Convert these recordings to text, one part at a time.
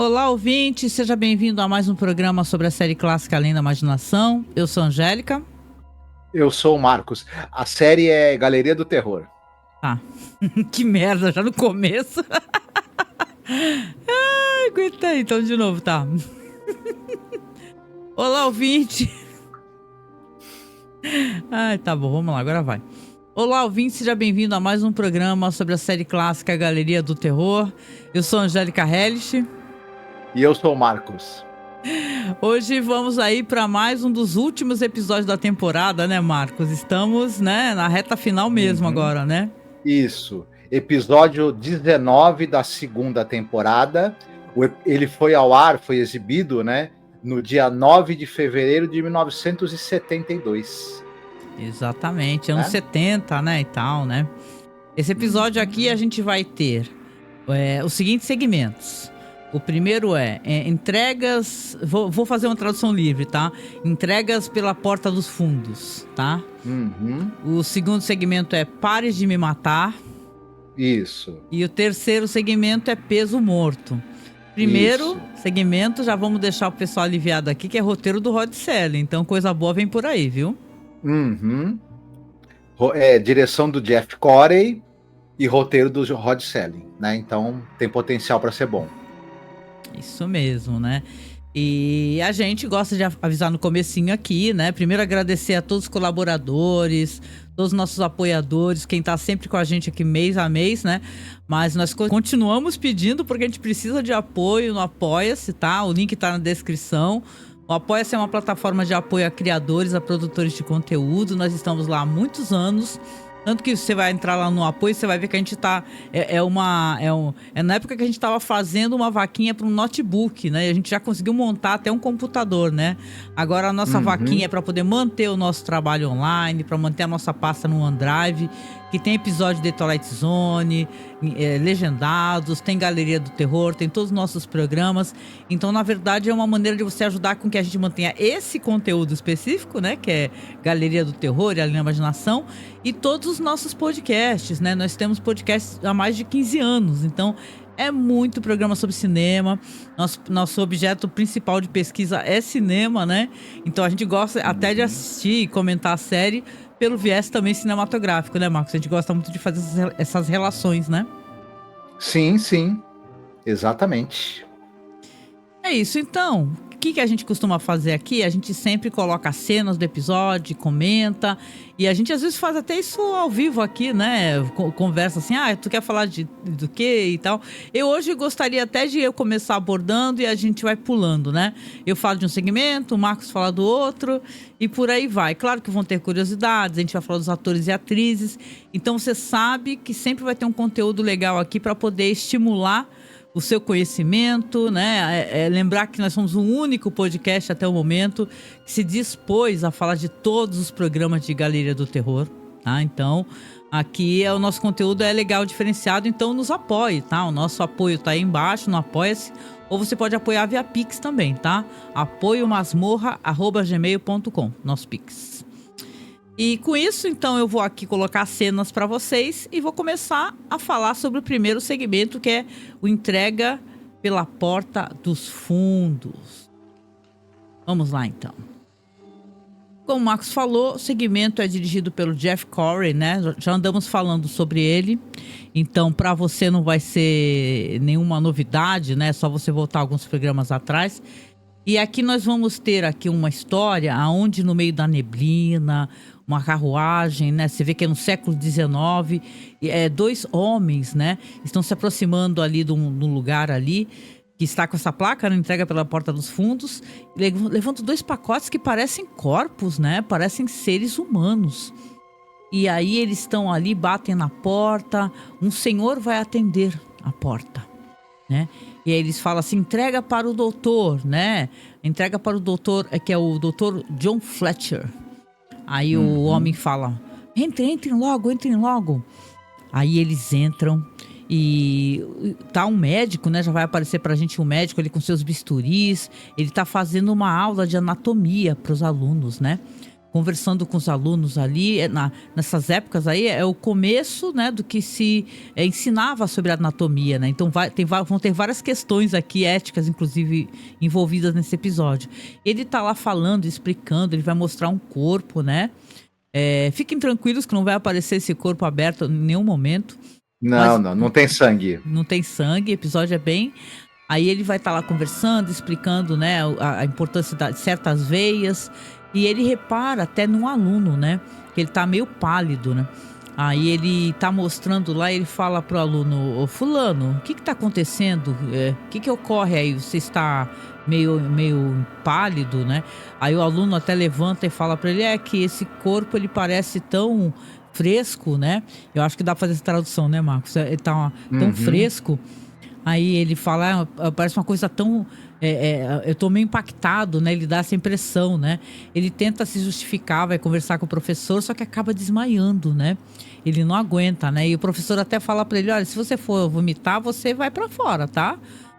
Olá, ouvinte, seja bem-vindo a mais um programa sobre a série clássica Além da Imaginação. Eu sou a Angélica. Eu sou o Marcos. A série é Galeria do Terror. Ah, que merda, já no começo. Ai, aguenta aí, então de novo, tá? Olá, ouvinte. Ai, tá bom, vamos lá, agora vai. Olá, ouvinte, seja bem-vindo a mais um programa sobre a série clássica Galeria do Terror. Eu sou a Angélica Hellish. E eu sou o Marcos. Hoje vamos aí para mais um dos últimos episódios da temporada, né, Marcos? Estamos, né, na reta final mesmo agora, né? Isso. Episódio 19 da segunda temporada. Ele foi ao ar, foi exibido, né, no dia 9 de fevereiro de 1972. Exatamente, anos 70, né, e tal, né? Esse episódio aqui a gente vai ter os seguintes segmentos. O primeiro é entregas... Vou fazer uma tradução livre, tá? Entregas pela porta dos fundos, tá? O segundo segmento é Pare de me matar. Isso. E o terceiro segmento é Peso morto. Primeiro segmento, já vamos deixar o pessoal aliviado aqui, que é roteiro do Rod Serling. Então coisa boa vem por aí, viu? Direção do Jeff Corey e roteiro do Rod Serling, né? Então tem potencial para ser bom. Isso mesmo, né? E a gente gosta de avisar no comecinho aqui, né? Primeiro agradecer a todos os colaboradores, todos os nossos apoiadores, quem tá sempre com a gente aqui mês a mês, né? Mas nós continuamos pedindo porque a gente precisa de apoio no Apoia-se, tá? O link tá na descrição. O Apoia-se é uma plataforma de apoio a criadores, a produtores de conteúdo. Nós estamos lá há muitos anos. Tanto que você vai entrar lá no apoio, você vai ver que a gente tá... É na época que a gente tava fazendo uma vaquinha para um notebook, né? E a gente já conseguiu montar até um computador, né? Agora a nossa vaquinha é para poder manter o nosso trabalho online, para manter a nossa pasta no OneDrive, que tem episódio de Twilight Zone, legendados, tem Galeria do Terror, tem todos os nossos programas. Então, na verdade, é uma maneira de você ajudar com que a gente mantenha esse conteúdo específico, né? Que é Galeria do Terror e Além da Imaginação. E todos os nossos podcasts, né? Nós temos podcasts há mais de 15 anos. Então, é muito programa sobre cinema. Nosso objeto principal de pesquisa é cinema, né? Então, a gente gosta até de assistir e comentar a série pelo viés também cinematográfico, né, Marcos? A gente gosta muito de fazer essas relações, né? Sim. Exatamente. É isso, então. O que a gente costuma fazer aqui? A gente sempre coloca cenas do episódio, comenta. E a gente às vezes faz até isso ao vivo aqui, né? Conversa assim, tu quer falar do quê e tal. Eu hoje gostaria até de eu começar abordando e a gente vai pulando, né? Eu falo de um segmento, o Marcos fala do outro e por aí vai. Claro que vão ter curiosidades, a gente vai falar dos atores e atrizes. Então você sabe que sempre vai ter um conteúdo legal aqui para poder estimular o seu conhecimento, né? Lembrar que nós somos o único podcast até o momento que se dispôs a falar de todos os programas de Galeria do Terror, tá? Então, aqui o nosso conteúdo é legal, diferenciado, então nos apoie, tá? O nosso apoio tá aí embaixo, no Apoia-se, ou você pode apoiar via Pix também, tá? apoiomasmorra@gmail.com, nosso Pix. E com isso, então, eu vou aqui colocar cenas para vocês e vou começar a falar sobre o primeiro segmento, que é o Entrega pela Porta dos Fundos. Vamos lá, então. Como o Marcos falou, o segmento é dirigido pelo Jeff Corey, né? Já andamos falando sobre ele. Então, para você não vai ser nenhuma novidade, né? Só você voltar alguns programas atrás. E aqui nós vamos ter aqui uma história onde no meio da neblina, uma carruagem, né? Você vê que é no século XIX, dois homens, né? Estão se aproximando ali de um lugar ali, que está com essa placa, né? Entrega pela porta dos fundos, levando dois pacotes que parecem corpos, né? Parecem seres humanos. E aí eles estão ali, batem na porta, um senhor vai atender a porta, né? E aí eles falam assim, entrega para o doutor, né? Entrega para o doutor, que é o doutor John Fletcher. Aí o homem fala, entrem logo. Aí eles entram e tá um médico, né? Já vai aparecer pra gente um médico, ele com seus bisturis. Ele tá fazendo uma aula de anatomia para os alunos, né? conversando com os alunos ali, nessas épocas aí, é o começo, né, do que se ensinava sobre anatomia, né? Então vão ter várias questões aqui, éticas, inclusive, envolvidas nesse episódio. Ele tá lá falando, explicando, ele vai mostrar um corpo, né? Fiquem tranquilos que não vai aparecer esse corpo aberto em nenhum momento. Não tem sangue. Não tem sangue, o episódio é bem... Aí ele vai estar lá conversando, explicando, né, a importância de certas veias. E ele repara até num aluno, né, que ele tá meio pálido, né. Aí ele tá mostrando lá, ele fala pro aluno: ô fulano, o que tá acontecendo? O que ocorre aí? Você está meio pálido, né? Aí o aluno até levanta e fala pra ele: que esse corpo ele parece tão fresco, né? Eu acho que dá pra fazer essa tradução, né, Marcos? Ele tá tão fresco. Aí ele fala, parece uma coisa tão... eu tô meio impactado, né? Ele dá essa impressão, né? Ele tenta se justificar, vai conversar com o professor, só que acaba desmaiando, né? Ele não aguenta, né? E o professor até fala pra ele: olha, se você for vomitar, você vai pra fora, tá?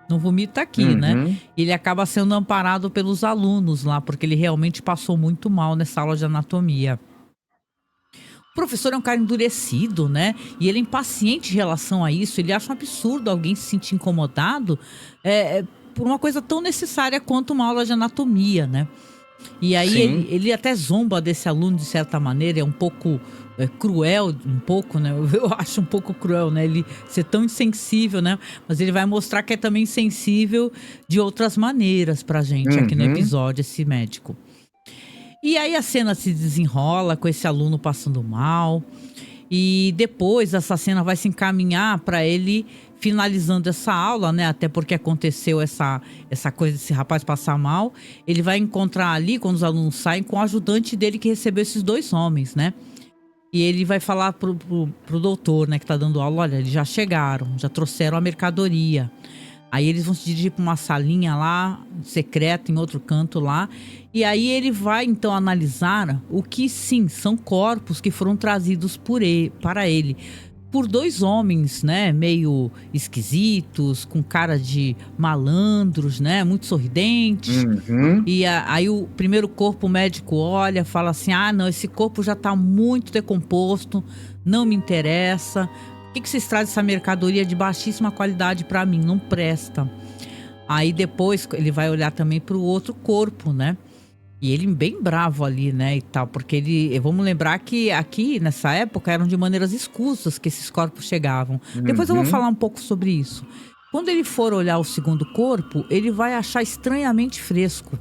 Não vomita aqui, né? E ele acaba sendo amparado pelos alunos lá, porque ele realmente passou muito mal nessa aula de anatomia. O professor é um cara endurecido, né? E ele é impaciente em relação a isso. Ele acha um absurdo alguém se sentir incomodado por uma coisa tão necessária quanto uma aula de anatomia, né? E aí ele até zomba desse aluno de certa maneira, é um pouco cruel, um pouco, né? Eu acho um pouco cruel, né? Ele ser tão insensível, né? Mas ele vai mostrar que é também sensível de outras maneiras pra gente aqui no episódio, esse médico. E aí a cena se desenrola com esse aluno passando mal. E depois essa cena vai se encaminhar para ele finalizando essa aula, né? Até porque aconteceu essa coisa desse rapaz passar mal. Ele vai encontrar ali, quando os alunos saem, com o ajudante dele que recebeu esses 2 homens, né? E ele vai falar pro doutor, né, que tá dando aula: olha, eles já chegaram, já trouxeram a mercadoria. Aí eles vão se dirigir para uma salinha lá, secreta, em outro canto lá. E aí ele vai, então, analisar o que, sim, são corpos que foram trazidos para ele. Por 2 homens, né, meio esquisitos, com cara de malandros, né, muito sorridentes. E aí o primeiro corpo, o médico olha, fala assim: não, esse corpo já tá muito decomposto, não me interessa. Por que vocês trazem essa mercadoria de baixíssima qualidade para mim? Não presta. Aí depois ele vai olhar também para o outro corpo, né? E ele bem bravo ali, né, e tal. Porque vamos lembrar que aqui, nessa época, eram de maneiras escusas que esses corpos chegavam. Depois eu vou falar um pouco sobre isso. Quando ele for olhar o segundo corpo, ele vai achar estranhamente fresco.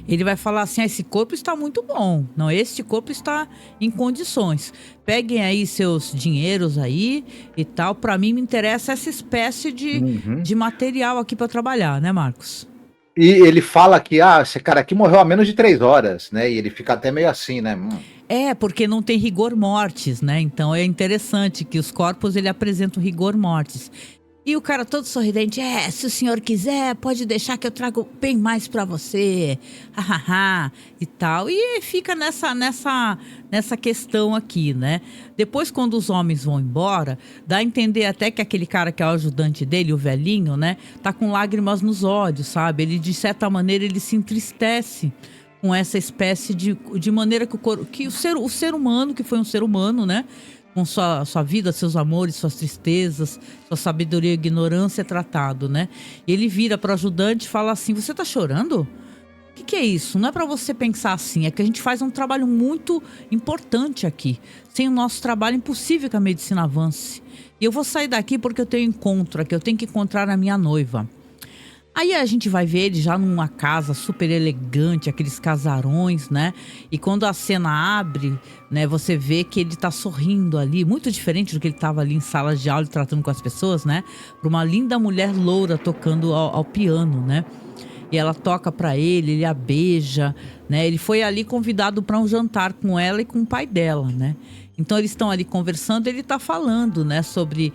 Ele vai falar assim: esse corpo está muito bom. Não, este corpo está em condições. Peguem aí seus dinheiros aí e tal. Para mim me interessa essa espécie de material aqui para trabalhar, né, Marcos? E ele fala que esse cara aqui morreu há menos de 3 horas, né? E ele fica até meio assim, né? Porque não tem rigor mortis, né? Então é interessante que os corpos ele apresentam rigor mortis. E o cara todo sorridente: se o senhor quiser, pode deixar que eu trago bem mais pra você, hahaha, e tal. E fica nessa questão aqui, né? Depois, quando os homens vão embora, dá a entender até que aquele cara que é o ajudante dele, o velhinho, né, tá com lágrimas nos olhos, sabe? Ele, de certa maneira, ele se entristece com essa espécie de maneira que o ser humano, que foi um ser humano, né, com sua vida, seus amores, suas tristezas, sua sabedoria e ignorância é tratado, né? E ele vira para o ajudante e fala assim: você tá chorando? O que é isso? Não é para você pensar assim, é que a gente faz um trabalho muito importante aqui. Sem o nosso trabalho é impossível que a medicina avance. E eu vou sair daqui porque eu tenho encontro aqui, eu tenho que encontrar a minha noiva. Aí a gente vai ver ele já numa casa super elegante, aqueles casarões, né? E quando a cena abre, né, você vê que ele tá sorrindo ali, muito diferente do que ele tava ali em sala de aula tratando com as pessoas, né? Pra uma linda mulher loura tocando ao piano, né? E ela toca pra ele a beija, né? Ele foi ali convidado para um jantar com ela e com o pai dela, né? Então eles estão ali conversando, ele tá falando, né, sobre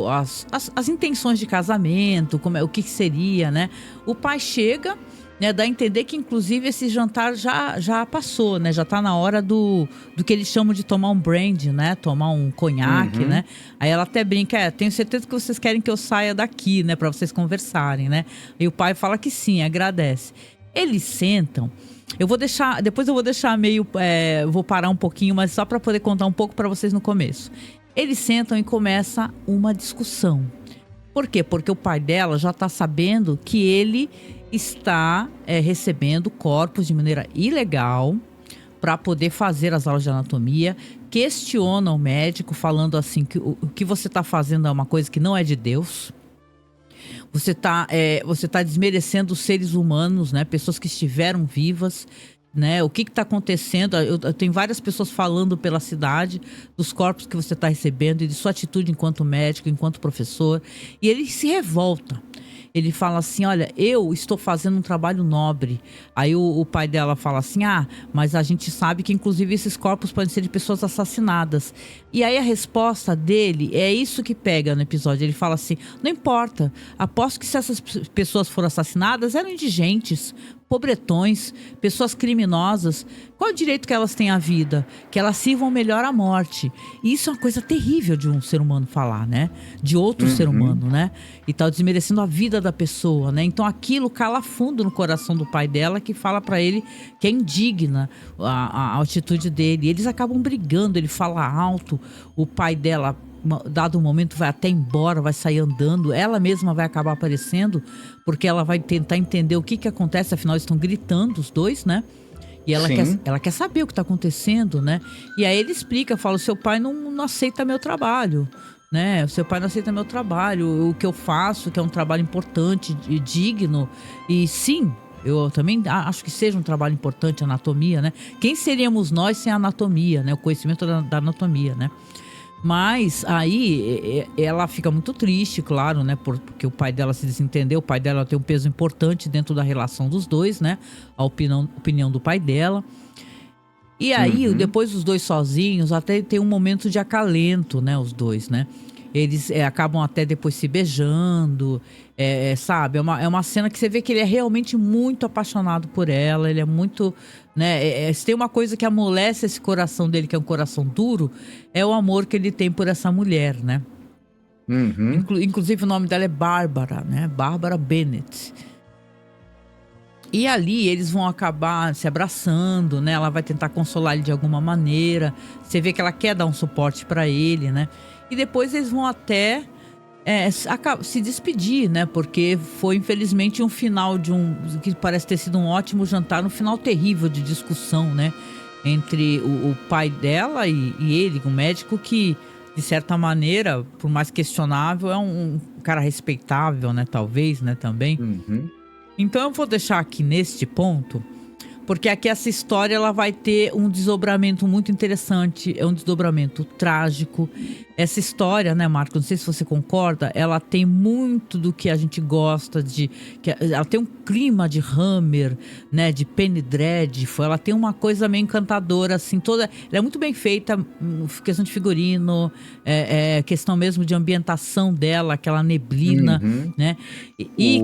as intenções de casamento, o que seria, né? O pai chega, né, dá a entender que inclusive esse jantar já passou, né? Já tá na hora do que eles chamam de tomar um brandy, né? Tomar um conhaque, né? Aí ela até brinca: tenho certeza que vocês querem que eu saia daqui, né, para vocês conversarem, né? E o pai fala que sim, agradece. Eles sentam. Depois eu vou deixar meio, vou parar um pouquinho, mas só para poder contar um pouco para vocês no começo. Eles sentam e começa uma discussão. Por quê? Porque o pai dela já está sabendo que ele está recebendo corpos de maneira ilegal para poder fazer as aulas de anatomia. Questiona o médico, falando assim que o que você está fazendo é uma coisa que não é de Deus. Você tá desmerecendo os seres humanos, né? Pessoas que estiveram vivas, né? O que está acontecendo? Eu tenho várias pessoas falando pela cidade dos corpos que você está recebendo e de sua atitude enquanto médico, enquanto professor. E ele se revolta. Ele fala assim, olha, eu estou fazendo um trabalho nobre. Aí o pai dela fala assim, mas a gente sabe que inclusive esses corpos podem ser de pessoas assassinadas. E aí a resposta dele é isso que pega no episódio. Ele fala assim, não importa, aposto que se essas pessoas foram assassinadas, eram indigentes, pobretões, pessoas criminosas. Qual é o direito que elas têm à vida? Que elas sirvam melhor à morte. E isso é uma coisa terrível de um ser humano falar, né? De outro ser humano, né? E tá desmerecendo a vida da pessoa, né? Então aquilo cala fundo no coração do pai dela, que fala pra ele que é indigna a atitude dele. E eles acabam brigando, ele fala alto, o pai dela, dado um momento, vai até embora, vai sair andando, ela mesma vai acabar aparecendo, porque ela vai tentar entender o que acontece, afinal eles estão gritando os dois, né? E ela quer saber o que está acontecendo, né? E aí ele explica, fala, o seu pai não aceita meu trabalho, né? O seu pai não aceita meu trabalho, o que eu faço, que é um trabalho importante e digno. E sim, eu também acho que seja um trabalho importante, a anatomia, né? Quem seríamos nós sem a anatomia, né? O conhecimento da anatomia, né? Mas aí ela fica muito triste, claro, né? Porque o pai dela se desentendeu. O pai dela tem um peso importante dentro da relação dos dois, né? A opinião do pai dela. E aí, depois os dois sozinhos, até tem um momento de acalento, né? Os dois, né? Eles acabam até depois se beijando, sabe? É uma cena que você vê que ele é realmente muito apaixonado por ela. Ele é muito, né? Se tem uma coisa que amolece esse coração dele, que é um coração duro, é o amor que ele tem por essa mulher, né? Inclusive o nome dela é Bárbara, né? Bárbara Bennett. E ali eles vão acabar se abraçando, né? Ela vai tentar consolar ele de alguma maneira. Você vê que ela quer dar um suporte pra ele, né? E depois eles vão até se despedir, né? Porque foi, infelizmente, um final que parece ter sido um ótimo jantar, um final terrível de discussão, né? Entre o pai dela e ele, o médico, que, de certa maneira, por mais questionável, é um cara respeitável, né? Talvez, né? Também. Então eu vou deixar aqui neste ponto, porque aqui essa história ela vai ter um desdobramento muito interessante, é um desdobramento trágico. Essa história, né, Marcos, não sei se você concorda, ela tem muito do que a gente gosta ela tem um clima de Hammer, né, de Penny Dreadful, ela tem uma coisa meio encantadora, assim, ela é muito bem feita, questão de figurino, questão mesmo de ambientação dela, aquela neblina, né,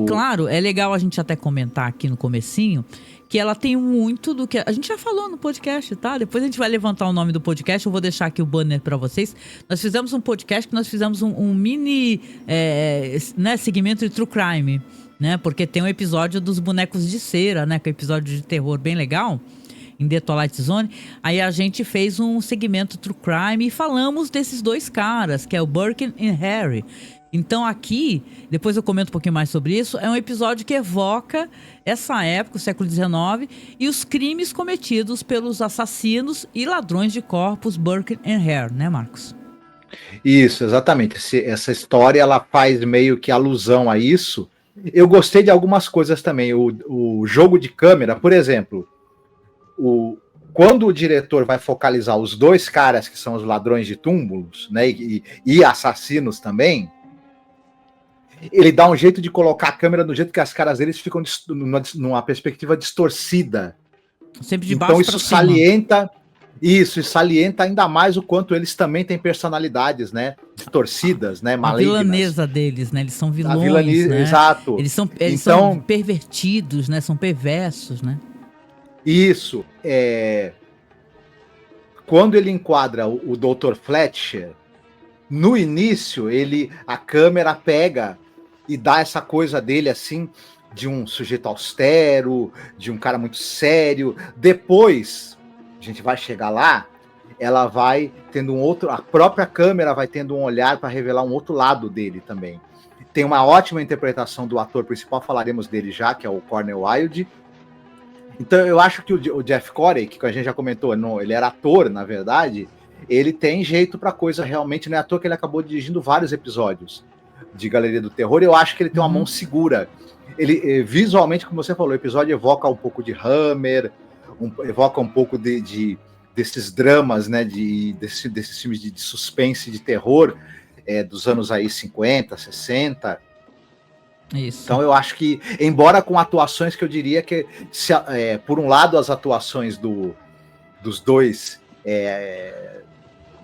claro, é legal a gente até comentar aqui no comecinho, que ela tem muito do que a gente já falou no podcast, tá? Depois a gente vai levantar o nome do podcast, eu vou deixar aqui o banner pra vocês. Nós fizemos um podcast que nós fizemos um mini né, segmento de True Crime, né? Porque tem um episódio dos bonecos de cera, né? Que é um episódio de terror bem legal, em The Twilight Zone. Aí a gente fez um segmento True Crime e falamos desses dois caras, que é o Burke e Harry. Então aqui, depois eu comento um pouquinho mais sobre isso, é um episódio que evoca essa época, o século XIX, e os crimes cometidos pelos assassinos e ladrões de corpos Burke e Hare, né, Marcos? Isso, exatamente. Essa história ela faz meio que alusão a isso. Eu gostei de algumas coisas também. O jogo de câmera, por exemplo, quando o diretor vai focalizar os dois caras que são os ladrões de túmulos, né, e assassinos também, ele dá um jeito de colocar a câmera do jeito que as caras deles ficam numa perspectiva distorcida. Sempre de baixo então isso salienta ainda mais o quanto eles também têm personalidades, né, distorcidas, né, malignas. A vilanesa deles, né, eles são vilões, né? Exato. Eles são pervertidos, né, são perversos, né? Isso. Quando ele enquadra o Dr. Fletcher, no início a câmera pega e dá essa coisa dele assim, de um sujeito austero, de um cara muito sério. Depois, a gente vai chegar lá, ela vai tendo um outro, a própria câmera vai tendo um olhar para revelar um outro lado dele também. Tem uma ótima interpretação do ator principal, falaremos dele já, que é o Cornel Wilde. Então eu acho que o Jeff Corey, que a gente já comentou, ele era ator, na verdade, ele tem jeito para coisa realmente, não é à toa que ele acabou dirigindo vários episódios de Galeria do Terror. Eu acho que ele tem uma mão segura. Ele, visualmente, como você falou, o episódio evoca um pouco de Hammer, evoca um pouco desses dramas, né, desses filmes de suspense, de terror, dos anos aí 50, 60. Isso. Então eu acho que, embora com atuações que eu diria que, por um lado, as atuações dos dois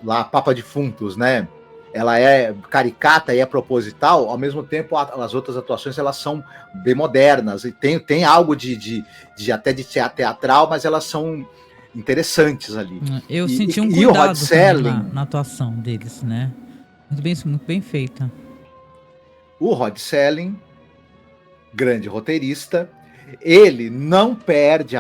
lá, Papa Defuntos, né, ela é caricata e é proposital, ao mesmo tempo as outras atuações elas são bem modernas e tem algo até de teatral, mas elas são interessantes ali. Eu senti um cuidado na atuação deles, né? Muito bem feita. O Rod Serling, grande roteirista, ele não perde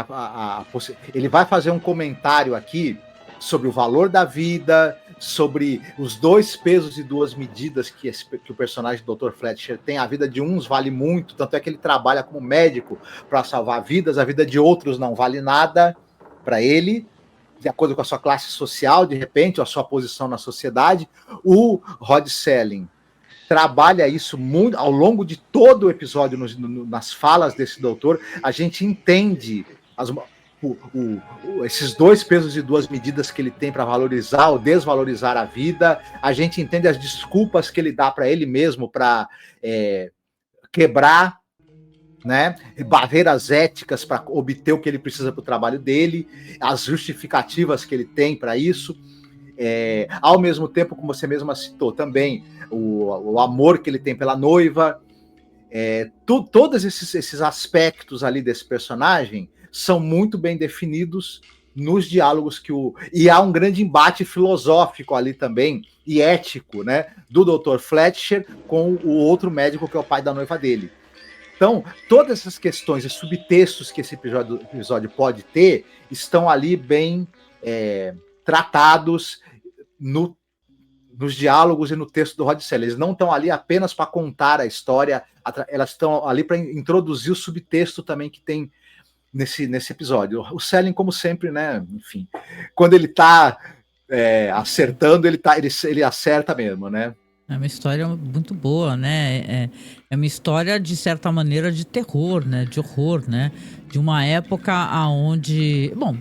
ele vai fazer um comentário aqui sobre o valor da vida, sobre os 2 pesos e 2 medidas que o personagem do Dr. Fletcher tem. A vida de uns vale muito, tanto é que ele trabalha como médico para salvar vidas, a vida de outros não vale nada para ele, de acordo com a sua classe social, de repente, ou a sua posição na sociedade. O Rod Serling trabalha isso muito ao longo de todo o episódio, nas falas desse doutor. A gente entende esses 2 pesos e 2 medidas que ele tem para valorizar ou desvalorizar a vida. A gente entende as desculpas que ele dá para ele mesmo para quebrar, né, barreiras éticas para obter o que ele precisa para o trabalho dele, as justificativas que ele tem para isso. Ao mesmo tempo, como você mesma citou também, o amor que ele tem pela noiva. Todos esses aspectos ali desse personagem são muito bem definidos nos diálogos e há um grande embate filosófico ali também, e ético, né, do Dr. Fletcher com o outro médico que é o pai da noiva dele. Então, todas essas questões e subtextos que esse episódio pode ter estão ali bem tratados nos diálogos e no texto do Rod Serling. Eles não estão ali apenas para contar a história, elas estão ali para introduzir o subtexto também que tem nesse episódio. O Serling, como sempre, né, enfim, quando ele está acertando, ele acerta mesmo, né? É uma história muito boa, né? É uma história, de certa maneira, de terror, né? De horror, né? De uma época onde... Bom,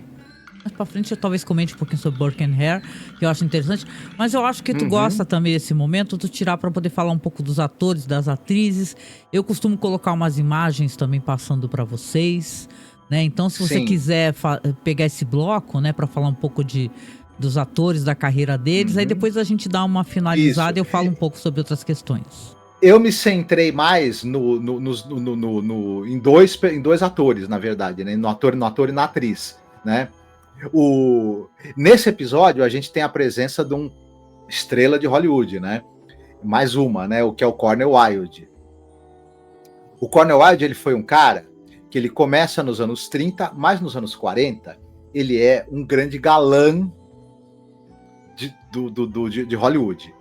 mais pra frente eu talvez comente um pouquinho sobre Burke and Hare, que eu acho interessante. Mas eu acho que tu gosta também desse momento, tu tirar para poder falar um pouco dos atores, das atrizes. Eu costumo colocar umas imagens também passando para vocês, né? Então, se você quiser pegar esse bloco, né? Para falar um pouco dos atores, da carreira deles, aí depois a gente dá uma finalizada e eu falo um pouco sobre outras questões. Eu me centrei mais em dois atores, na verdade, né? No ator e na atriz, né? Nesse episódio, a gente tem a presença de uma estrela de Hollywood, né? Mais uma, né? O que é o Cornel Wilde. O Cornel Wilde, ele foi um cara que ele começa nos anos 30, mas nos anos 40, ele é um grande galã de Hollywood.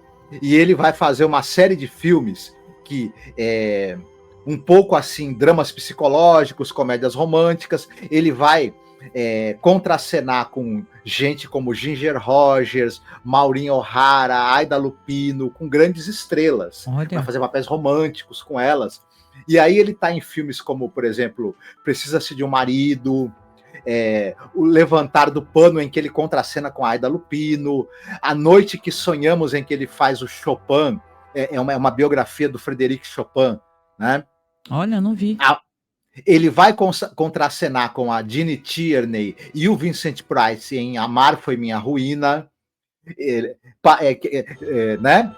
E ele vai fazer uma série de filmes que um pouco assim, dramas psicológicos, comédias românticas. Ele vai contracenar com gente como Ginger Rogers, Maureen O'Hara, Aida Lupino, com grandes estrelas. Vai fazer papéis românticos com elas. E aí ele está em filmes como, por exemplo, Precisa-se de um Marido, O Levantar do Pano, em que ele contracena com a Aida Lupino, A Noite que Sonhamos, em que ele faz o Chopin, é uma biografia do Frederic Chopin, né? Olha, não vi. Ele vai contracenar com a Jeanne Tierney e o Vincent Price em Amar Foi Minha Ruína, né?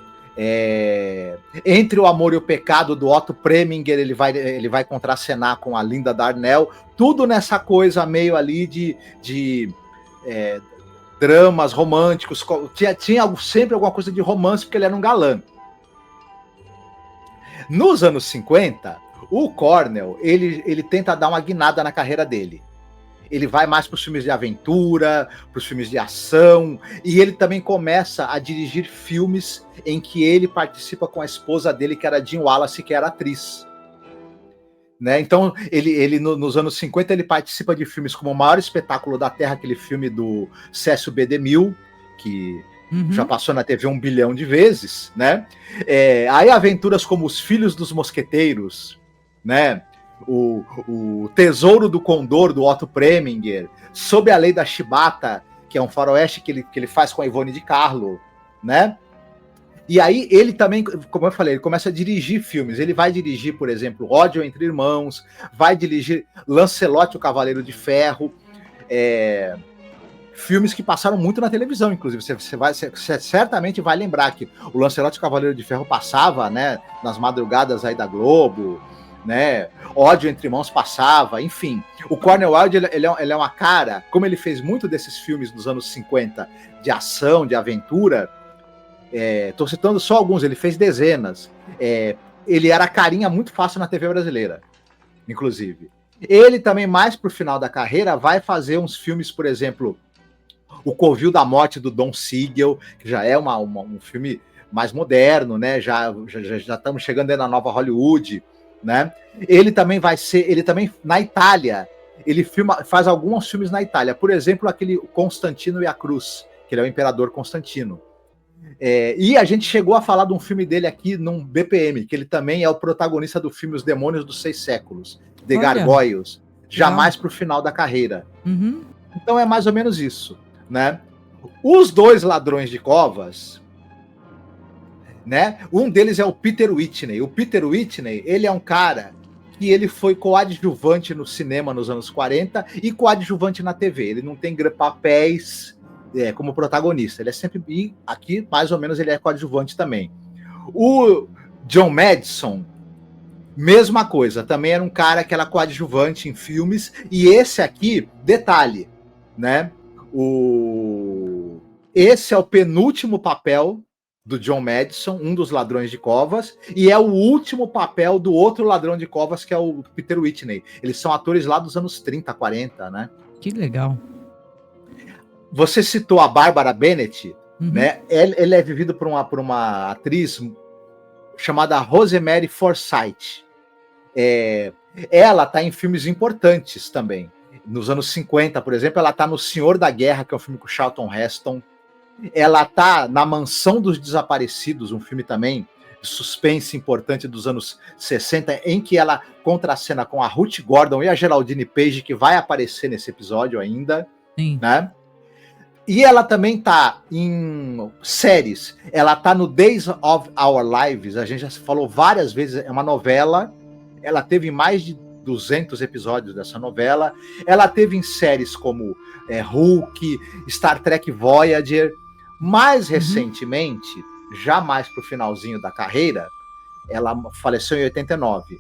Entre o Amor e o Pecado, do Otto Preminger, ele vai contracenar com a Linda Darnell, tudo nessa coisa meio ali de dramas românticos. Tinha sempre alguma coisa de romance, porque ele era um galã. Nos anos 50, O Cornell, ele tenta dar uma guinada na carreira dele. Ele vai mais para os filmes de aventura, para os filmes de ação, e ele também começa a dirigir filmes em que ele participa com a esposa dele, que era a Jean Wallace, que era atriz. Né? Então, nos anos 50, ele participa de filmes como O Maior Espetáculo da Terra, aquele filme do Cécio B. DeMille, que já passou na TV 1 bilhão de vezes, né? Aí aventuras como Os Filhos dos Mosqueteiros, né? O Tesouro do Condor, do Otto Preminger, Sob a Lei da Chibata, que é um faroeste que ele faz com a Ivone de Carlo, né? E aí ele também, como eu falei, ele começa a dirigir filmes. Ele vai dirigir, por exemplo, Ódio entre Irmãos, vai dirigir Lancelot, o Cavaleiro de Ferro, filmes que passaram muito na televisão, inclusive. Você certamente vai lembrar que o Lancelot, o Cavaleiro de Ferro passava, né, nas madrugadas aí da Globo, né? Ódio entre Irmãos passava, enfim. O Cornel Wilde, ele é uma cara, como ele fez muito desses filmes dos anos 50, de ação, de aventura, tô citando só alguns, ele fez dezenas. Ele era carinha muito fácil na TV brasileira, inclusive. Ele também, mais pro final da carreira, vai fazer uns filmes, por exemplo, O Covil da Morte, do Don Siegel, que já é um filme mais moderno, né? Já estamos chegando aí na nova Hollywood, né? Ele também na Itália, ele faz alguns filmes na Itália, por exemplo, aquele Constantino e a Cruz, que ele é o Imperador Constantino. E a gente chegou a falar de um filme dele aqui num BPM, que ele também é o protagonista do filme Os Demônios dos Seis Séculos, The Gargoyles, jamais para o final da carreira. Então é mais ou menos isso, né? Os dois ladrões de covas, né? Um deles é o Peter Whitney. O Peter Whitney, ele é um cara que ele foi coadjuvante no cinema nos anos 40 e coadjuvante na TV. Ele não tem papéis como protagonista. Ele é sempre... E aqui, mais ou menos, ele é coadjuvante também. O John Madison, mesma coisa. Também era um cara que era coadjuvante em filmes. E esse aqui, detalhe, né? Esse é o penúltimo papel do John Madison, um dos ladrões de covas, e é o último papel do outro ladrão de covas, que é o Peter Whitney. Eles são atores lá dos anos 30, 40, né? Que legal. Você citou a Bárbara Bennett, né? Ele é vivido por uma atriz chamada Rosemary Forsyth. Ela está em filmes importantes também. Nos anos 50, por exemplo, ela está no Senhor da Guerra, que é um filme com Charlton Heston. Ela está na Mansão dos Desaparecidos, um filme também de suspense importante dos anos 60, em que ela contracena com a Ruth Gordon e a Geraldine Page, que vai aparecer nesse episódio ainda. Sim. Né? E ela também está em séries. Ela está no Days of Our Lives, a gente já falou várias vezes, é uma novela. Ela teve mais de 200 episódios dessa novela. Ela teve em séries como Hulk, Star Trek Voyager. Mais recentemente, já mais pro finalzinho da carreira, ela faleceu em 89.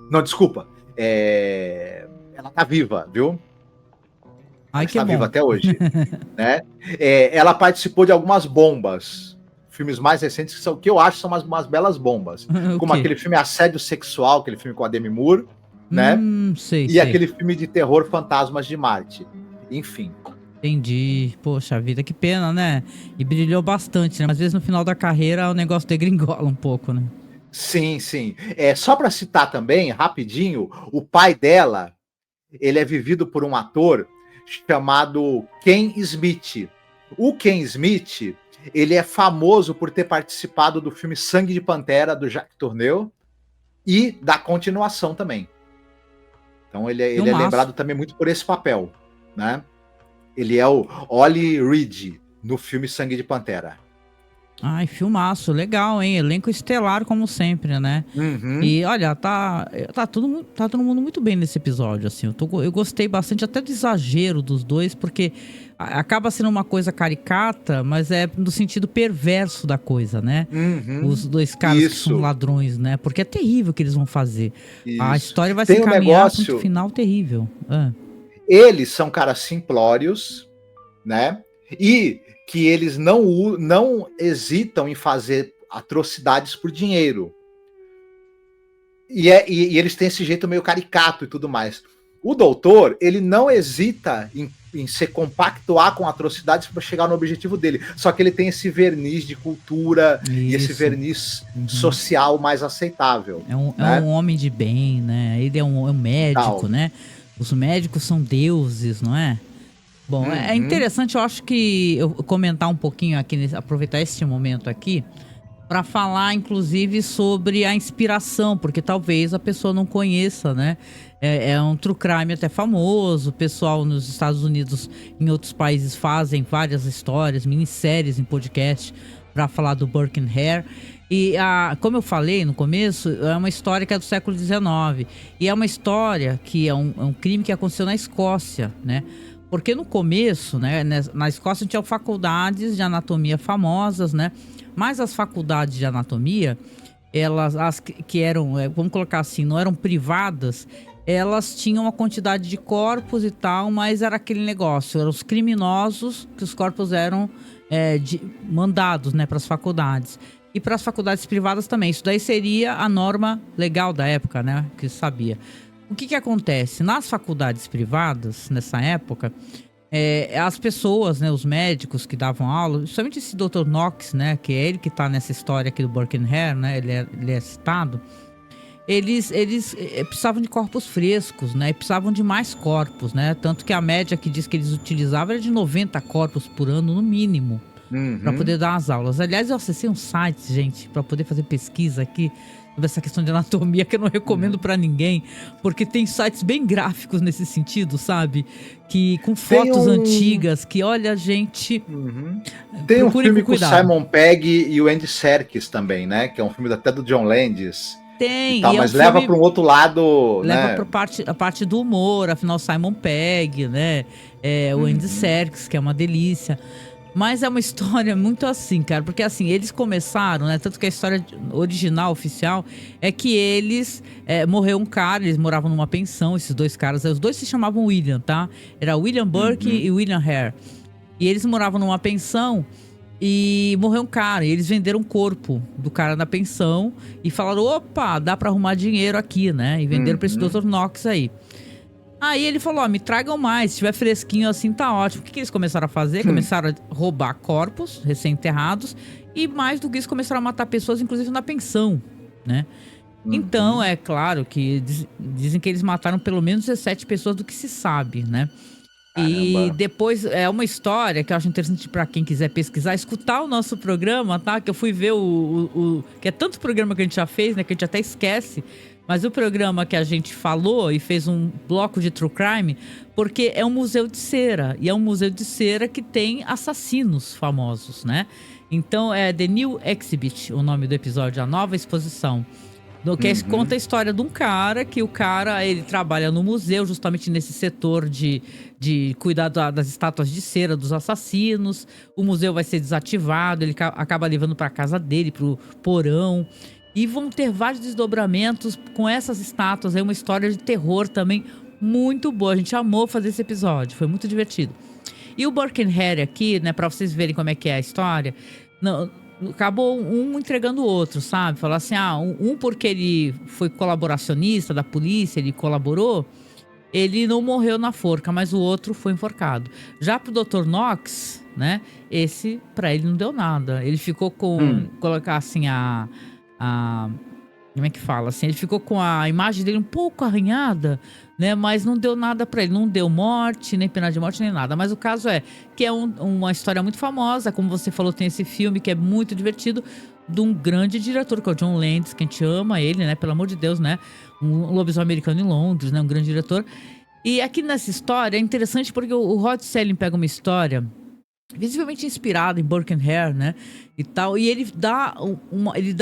Não, desculpa. Ela tá viva, viu? Ai, ela tá viva até hoje. Né? Ela participou de algumas bombas. Filmes mais recentes que eu acho são umas belas bombas. Como aquele filme Assédio Sexual, aquele filme com a Demi Moore, né? Sei. Aquele filme de terror Fantasmas de Marte. Enfim. Entendi. Poxa vida, que pena, né? E brilhou bastante, né? Mas às vezes no final da carreira o negócio degringola um pouco, né? Sim. Só para citar também, rapidinho, o pai dela, ele é vivido por um ator chamado Ken Smith. O Ken Smith, ele é famoso por ter participado do filme Sangue de Pantera, do Jacques Tourneur, e da continuação também. Então ele é lembrado também muito por esse papel, né? Ele é o Ollie Reed no filme Sangue de Pantera. Ai, filmaço, legal, hein? Elenco estelar, como sempre, né? E olha, tá todo mundo muito bem nesse episódio, assim. Eu gostei bastante até do exagero dos dois, porque acaba sendo uma coisa caricata, mas é no sentido perverso da coisa, né? Os dois caras que são ladrões, né? Porque é terrível o que eles vão fazer. Isso. A história vai se encaminhar para um final terrível. Eles são caras simplórios, né? E que eles não hesitam em fazer atrocidades por dinheiro. E eles têm esse jeito meio caricato e tudo mais. O doutor, ele não hesita em se compactuar com atrocidades para chegar no objetivo dele. Só que ele tem esse verniz de cultura e esse verniz social mais aceitável. É um homem de bem, né? Ele é um médico, né? Os médicos são deuses, não é? Bom, é interessante, eu acho que eu comentar um pouquinho aqui, aproveitar este momento aqui, para falar, inclusive, sobre a inspiração, porque talvez a pessoa não conheça, né? É um true crime até famoso, o pessoal nos Estados Unidos, em outros países, fazem várias histórias, minisséries em podcast para falar do Burke Hare. E, como eu falei no começo, é uma história que é do século XIX. E é uma história que é um crime que aconteceu na Escócia, né? Porque no começo, né, na Escócia tinha faculdades de anatomia famosas, né? Mas as faculdades de anatomia, as que eram, vamos colocar assim, não eram privadas, elas tinham uma quantidade de corpos e tal, mas era aquele negócio, eram os criminosos que os corpos eram mandados, né, para as faculdades. E para as faculdades privadas também. Isso daí seria a norma legal da época, né, que sabia. O que acontece? Nas faculdades privadas, nessa época, as pessoas, né, os médicos que davam aula, principalmente esse Dr. Knox, né, que é ele que tá nessa história aqui do Burke Hare, né, ele é citado, eles precisavam de corpos frescos, né, e precisavam de mais corpos, né, tanto que a média que diz que eles utilizavam era de 90 corpos por ano, no mínimo, para poder dar as aulas. Aliás, eu acessei um site, gente, para poder fazer pesquisa aqui, essa questão de anatomia, que eu não recomendo pra ninguém, porque tem sites bem gráficos nesse sentido, sabe? Que com fotos antigas, que olha, gente... Tem um filme com o Simon Pegg e o Andy Serkis também, né? Que é um filme até do John Landis. Tem, mas leva para um outro lado, leva, né? Para a parte do humor, afinal Simon Pegg, né? O Andy Serkis, que é uma delícia. Mas é uma história muito assim, cara, porque assim, eles começaram, né, tanto que a história original, oficial, é que morreu um cara, eles moravam numa pensão, esses dois caras, os dois se chamavam William, tá? Era William Burke e William Hare. E eles moravam numa pensão e morreu um cara, e eles venderam o corpo do cara na pensão e falaram, opa, dá pra arrumar dinheiro aqui, né? E venderam pra esse Dr. Knox aí. Aí ele falou, me tragam mais, se tiver fresquinho assim tá ótimo. O que eles começaram a fazer? Começaram a roubar corpos recém-enterrados e mais do que isso começaram a matar pessoas, inclusive na pensão, né? Então, é claro que dizem que eles mataram pelo menos 17 pessoas do que se sabe, né? Caramba. E depois, é uma história que eu acho interessante pra quem quiser pesquisar, escutar o nosso programa, tá? Que eu fui ver que é tanto programa que a gente já fez, né? Que a gente até esquece. Mas o programa que a gente falou e fez um bloco de True Crime, porque é um museu de cera. E é um museu de cera que tem assassinos famosos, né? Então é The New Exhibit, o nome do episódio, a nova exposição. Que conta a história de um cara, ele trabalha no museu, justamente nesse setor de cuidar das estátuas de cera dos assassinos. O museu vai ser desativado, ele acaba levando para casa dele, pro porão. E vão ter vários desdobramentos com essas estátuas. É uma história de terror também muito boa. A gente amou fazer esse episódio, foi muito divertido. E o Burke Hare aqui, né, pra vocês verem como é que é a história, acabou um entregando o outro, sabe? Falou assim, porque ele foi colaboracionista da polícia, ele colaborou, ele não morreu na forca, mas o outro foi enforcado. Já pro Dr. Knox, né, esse pra ele não deu nada. Ele ficou com, colocar assim, como é que fala? Assim, ele ficou com a imagem dele um pouco arranhada, né? Mas não deu nada pra ele. Não deu morte, nem pena de morte, nem nada. Mas o caso é que é uma história muito famosa. Como você falou, tem esse filme que é muito divertido, de um grande diretor, que é o John Landis, que a gente ama ele, né? Pelo amor de Deus, né? Um lobisomem americano em Londres, né? Um grande diretor. E aqui nessa história é interessante porque o Rod Serling pega uma história visivelmente inspirado em Burke Hare, né, e tal, e ele dá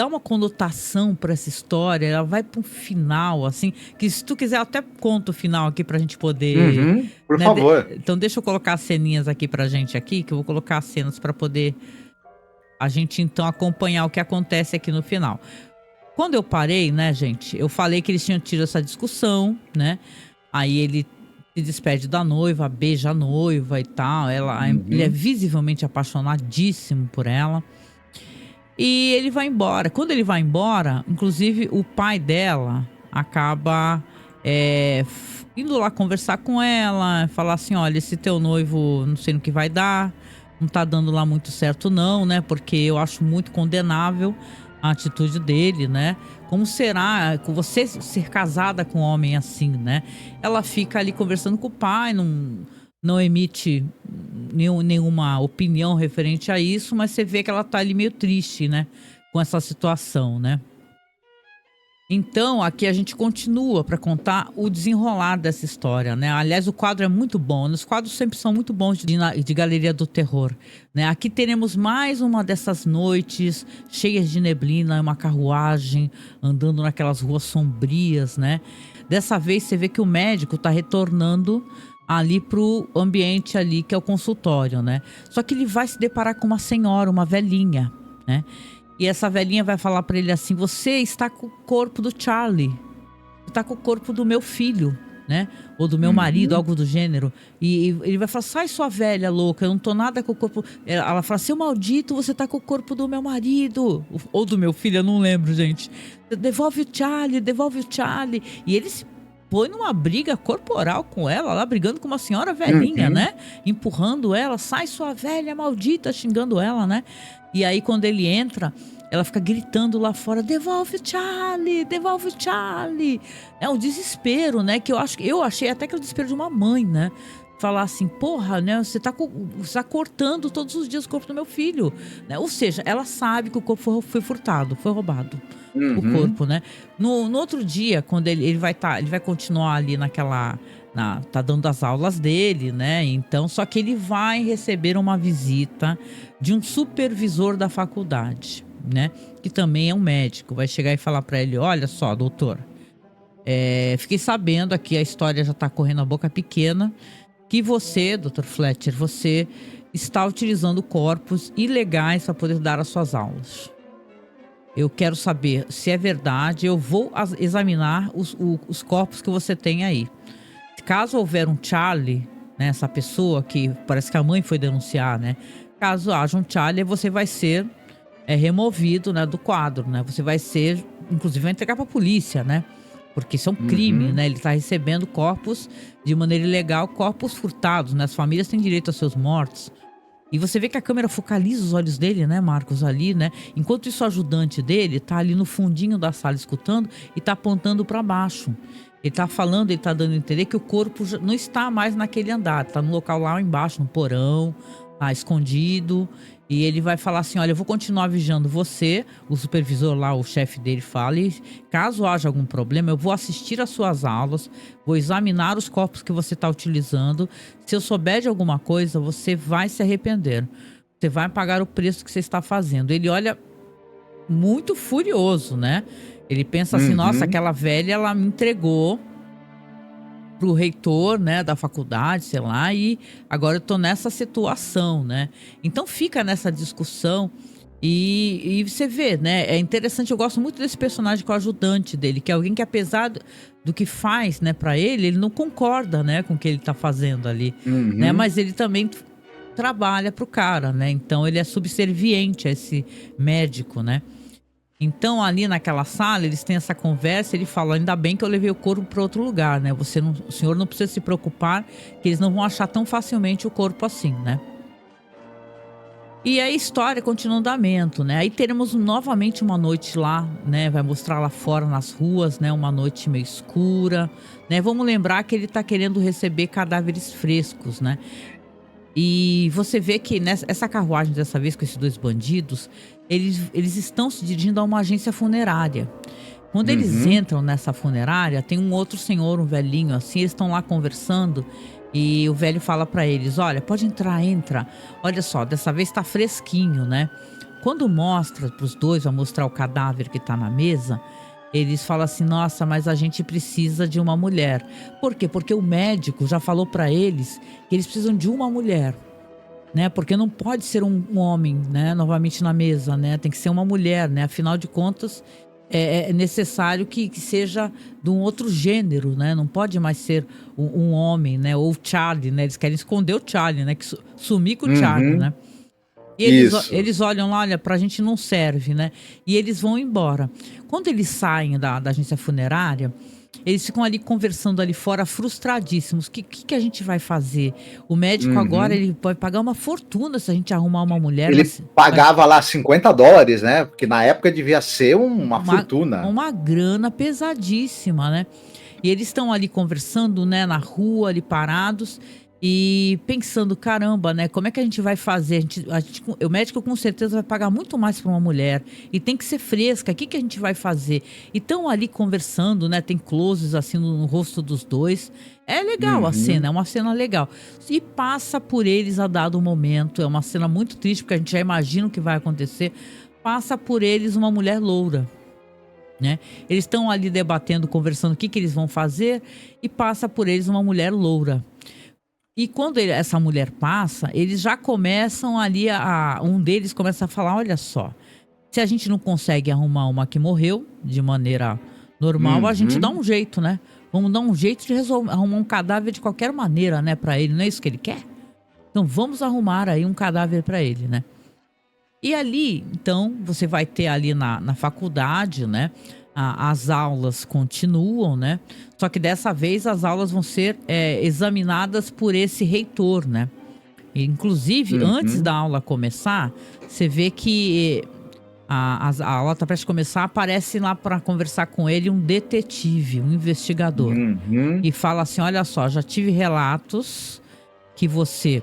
uma conotação para essa história, ela vai para um final, assim, que se tu quiser eu até conto o final aqui pra gente poder... por favor. Então deixa eu colocar as ceninhas aqui pra gente aqui, que eu vou colocar as cenas pra poder a gente então acompanhar o que acontece aqui no final. Quando eu parei, né, gente, eu falei que eles tinham tido essa discussão, né, aí ele se despede da noiva, beija a noiva e tal. Ele é visivelmente apaixonadíssimo por ela. E ele vai embora. Quando ele vai embora, inclusive o pai dela, acaba indo lá conversar com ela, falar assim, olha, esse teu noivo não sei no que vai dar, não tá dando lá muito certo não, né? Porque eu acho muito condenável a atitude dele, né? Como será com você ser casada com um homem assim, né? Ela fica ali conversando com o pai, não emite nenhuma opinião referente a isso, mas você vê que ela tá ali meio triste, né? Com essa situação, né? Então, aqui a gente continua para contar o desenrolar dessa história, né? Aliás, o quadro é muito bom. Os quadros sempre são muito bons de Galeria do Terror, né? Aqui teremos mais uma dessas noites cheias de neblina, uma carruagem andando naquelas ruas sombrias, né? Dessa vez você vê que o médico está retornando ali pro ambiente ali que é o consultório, né? Só que ele vai se deparar com uma senhora, uma velhinha, né? E essa velhinha vai falar pra ele assim: você está com o corpo do Charlie. Você está com o corpo do meu filho, né? Ou do meu marido, algo do gênero. E ele vai falar: sai, sua velha louca, eu não tô nada com o corpo. Ela fala: seu maldito, você tá com o corpo do meu marido. Ou do meu filho, eu não lembro, gente. Devolve o Charlie, devolve o Charlie. E ele se põe numa briga corporal com ela, lá brigando com uma senhora velhinha, né? Empurrando ela: sai, sua velha maldita, xingando ela, né? E aí, quando ele entra, ela fica gritando lá fora: devolve o Charlie, devolve o Charlie. É um desespero, né? Que eu achei até que é o desespero de uma mãe, né? Falar assim: porra, né? Você tá cortando todos os dias o corpo do meu filho, né? Ou seja, ela sabe que o corpo foi furtado, foi roubado. O corpo, né? No outro dia, quando ele vai continuar ali tá dando as aulas dele, né? Então, só que ele vai receber uma visita de um supervisor da faculdade, né? Que também é um médico. Vai chegar e falar pra ele: olha só, doutor, fiquei sabendo aqui, a história já tá correndo a boca pequena, que você, Dr. Fletcher, você está utilizando corpos ilegais para poder dar as suas aulas. Eu quero saber se é verdade. Eu vou examinar os corpos que você tem aí. Caso houver um Charlie, né, essa pessoa que parece que a mãe foi denunciar, né? Caso haja um Charlie, você vai ser removido, né, do quadro, né? Você vai ser, inclusive, vai entregar para a polícia, né? Porque isso é um crime, né? Ele está recebendo corpos de maneira ilegal, corpos furtados, né? As famílias têm direito aos seus mortos. E você vê que a câmera focaliza os olhos dele, né, Marcos, ali, né? Enquanto isso, o ajudante dele tá ali no fundinho da sala escutando e tá apontando para baixo. Ele tá falando, ele tá dando a entender que o corpo não está mais naquele andar, tá no local lá embaixo, no porão, tá escondido. E ele vai falar assim: olha, eu vou continuar vigiando você. O supervisor lá, o chefe dele, fala: e caso haja algum problema, eu vou assistir às suas aulas, vou examinar os corpos que você está utilizando. Se eu souber de alguma coisa, você vai se arrepender. Você vai pagar o preço que você está fazendo. Ele olha muito furioso, né? Ele pensa assim: nossa, aquela velha, ela me entregou pro reitor, né, da faculdade, sei lá, e agora eu tô nessa situação, né? Então fica nessa discussão e você vê, né? É interessante, eu gosto muito desse personagem que é o ajudante dele, que é alguém que, apesar do que faz, né, pra ele não concorda, né, com o que ele tá fazendo ali, né? Mas ele também trabalha pro cara, né? Então ele é subserviente a esse médico, né? Então, ali naquela sala, eles têm essa conversa. Ele fala: ainda bem que eu levei o corpo para outro lugar, né? O senhor não precisa se preocupar, que eles não vão achar tão facilmente o corpo assim, né? E aí a história continua em andamento, né? Aí teremos novamente uma noite lá, né? Vai mostrar lá fora nas ruas, né? Uma noite meio escura, né? Vamos lembrar que ele tá querendo receber cadáveres frescos, né? E você vê que essa carruagem dessa vez com esses dois bandidos, eles estão se dirigindo a uma agência funerária. Quando eles entram nessa funerária, tem um outro senhor, um velhinho assim, eles estão lá conversando e o velho fala pra eles: olha, pode entrar, entra. Olha só, dessa vez tá fresquinho, né? Quando mostra pros dois, vai mostrar o cadáver que tá na mesa, eles falam assim: nossa, mas a gente precisa de uma mulher. Por quê? Porque o médico já falou pra eles que eles precisam de uma mulher, né? Porque não pode ser um homem, né? Novamente na mesa, né? Tem que ser uma mulher, né? Afinal de contas, é necessário que seja de um outro gênero, né? Não pode mais ser um homem, né? Ou o Charlie, né? Eles querem esconder o Charlie, né? Que sumir com o Charlie, né? E Isso. eles olham lá, olha, pra gente não serve, né? E eles vão embora. Quando eles saem da agência funerária, eles ficam ali conversando ali fora, frustradíssimos. Que a gente vai fazer? O médico agora, Uhum. ele vai pagar uma fortuna se a gente arrumar uma mulher. Ele pagava lá $50, né? Porque na época devia ser uma fortuna. Uma grana pesadíssima, né? E eles estão ali conversando, né, na rua, ali parados e pensando, caramba, né, como é que a gente vai fazer? O médico com certeza vai pagar muito mais para uma mulher e tem que ser fresca. O que a gente vai fazer? E estão ali conversando, né? Tem closes assim no rosto dos dois. É legal a cena, Uhum. é uma cena legal. E passa por eles a dado momento. É uma cena muito triste porque a gente já imagina o que vai acontecer. Passa por eles uma mulher loura, né? Eles estão ali debatendo, conversando o que eles vão fazer e passa por eles uma mulher loura. E quando essa mulher passa, eles já começam ali um deles começa a falar, olha só, se a gente não consegue arrumar uma que morreu de maneira normal, a gente dá Uhum. um jeito, né? Vamos dar um jeito de arrumar um cadáver de qualquer maneira, né, para ele, não é isso que ele quer? Então vamos arrumar aí um cadáver para ele, né? E ali, então, você vai ter ali na faculdade, né? As aulas continuam, né? Só que dessa vez as aulas vão ser examinadas por esse reitor, né? E, inclusive, antes Uhum. da aula começar, você vê que a aula está prestes a começar, aparece lá para conversar com ele um detetive, um investigador. Uhum. E fala assim: olha só, já tive relatos que você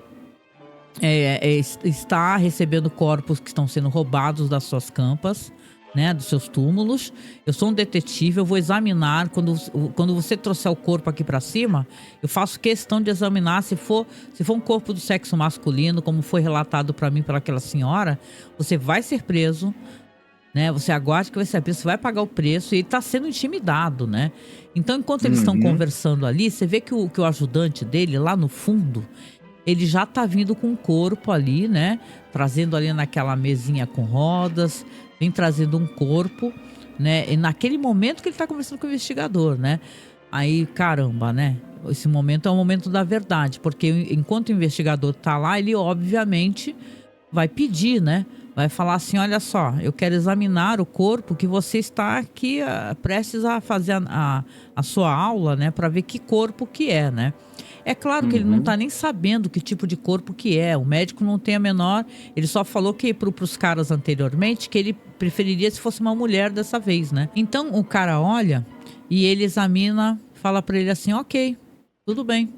está recebendo corpos que estão sendo roubados das suas campas, né, dos seus túmulos. Eu sou um detetive, eu vou examinar. Quando você trouxer o corpo aqui para cima, eu faço questão de examinar se for um corpo do sexo masculino, como foi relatado para mim pelaquela senhora, você vai ser preso, né? Você aguarde que vai ser preso, você vai pagar o preço e ele está sendo intimidado, né? Então, enquanto eles estão Uhum. conversando ali, você vê que o ajudante dele, lá no fundo, ele já tá vindo com o corpo ali, né? Trazendo ali naquela mesinha com rodas, vem trazendo um corpo, né? E naquele momento que ele tá conversando com o investigador, né? Aí, caramba, né? Esse momento é o momento da verdade, porque enquanto o investigador tá lá, ele obviamente vai pedir, né? Vai falar assim: olha só, eu quero examinar o corpo que você está aqui prestes a fazer a sua aula, né? Para ver que corpo que é, né? É claro que ele não Uhum. tá nem sabendo que tipo de corpo que é. O médico não tem a menor. Ele só falou que pros caras anteriormente que ele preferiria se fosse uma mulher dessa vez, né? Então o cara olha e ele examina, fala para ele assim: ok, tudo bem.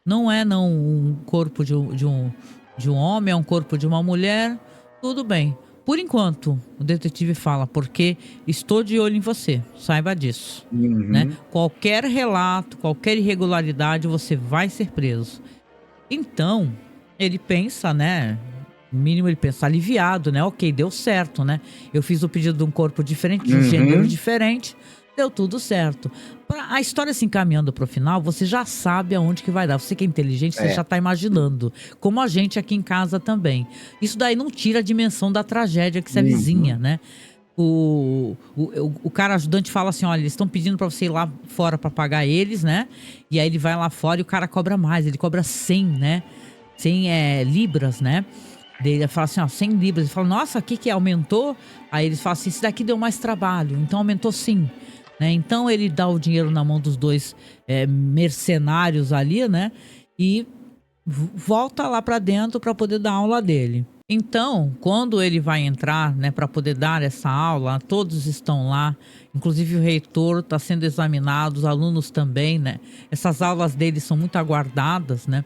Não é não um corpo de um homem, é um corpo de uma mulher. Tudo bem. Por enquanto, o detetive fala, porque estou de olho em você, saiba disso, né? Uhum. Qualquer relato, qualquer irregularidade, você vai ser preso. Então, ele pensa, né? No mínimo ele pensa aliviado, né? Ok, deu certo, né? Eu fiz o pedido de um corpo diferente, de um gênero Uhum. diferente, deu tudo certo. A história se encaminhando para o final, você já sabe aonde que vai dar. Você que é inteligente, você já É. tá imaginando. Como a gente aqui em casa também. Isso daí não tira a dimensão da tragédia que se avizinha, Uhum. né? O cara ajudante fala assim: olha, eles estão pedindo para você ir lá fora para pagar eles, né? E aí ele vai lá fora e o cara cobra mais, ele cobra 100, né? 100 libras, né? Daí ele fala assim: ó, 100 libras. Ele fala: nossa, o que que aumentou? Aí eles falam assim: esse daqui deu mais trabalho, então aumentou sim. Né? Então ele dá o dinheiro na mão dos dois mercenários ali, né? E volta lá para dentro para poder dar aula dele. Então, quando ele vai entrar, né, para poder dar essa aula, todos estão lá, inclusive o reitor está sendo examinado, os alunos também, né? Essas aulas dele são muito aguardadas, né?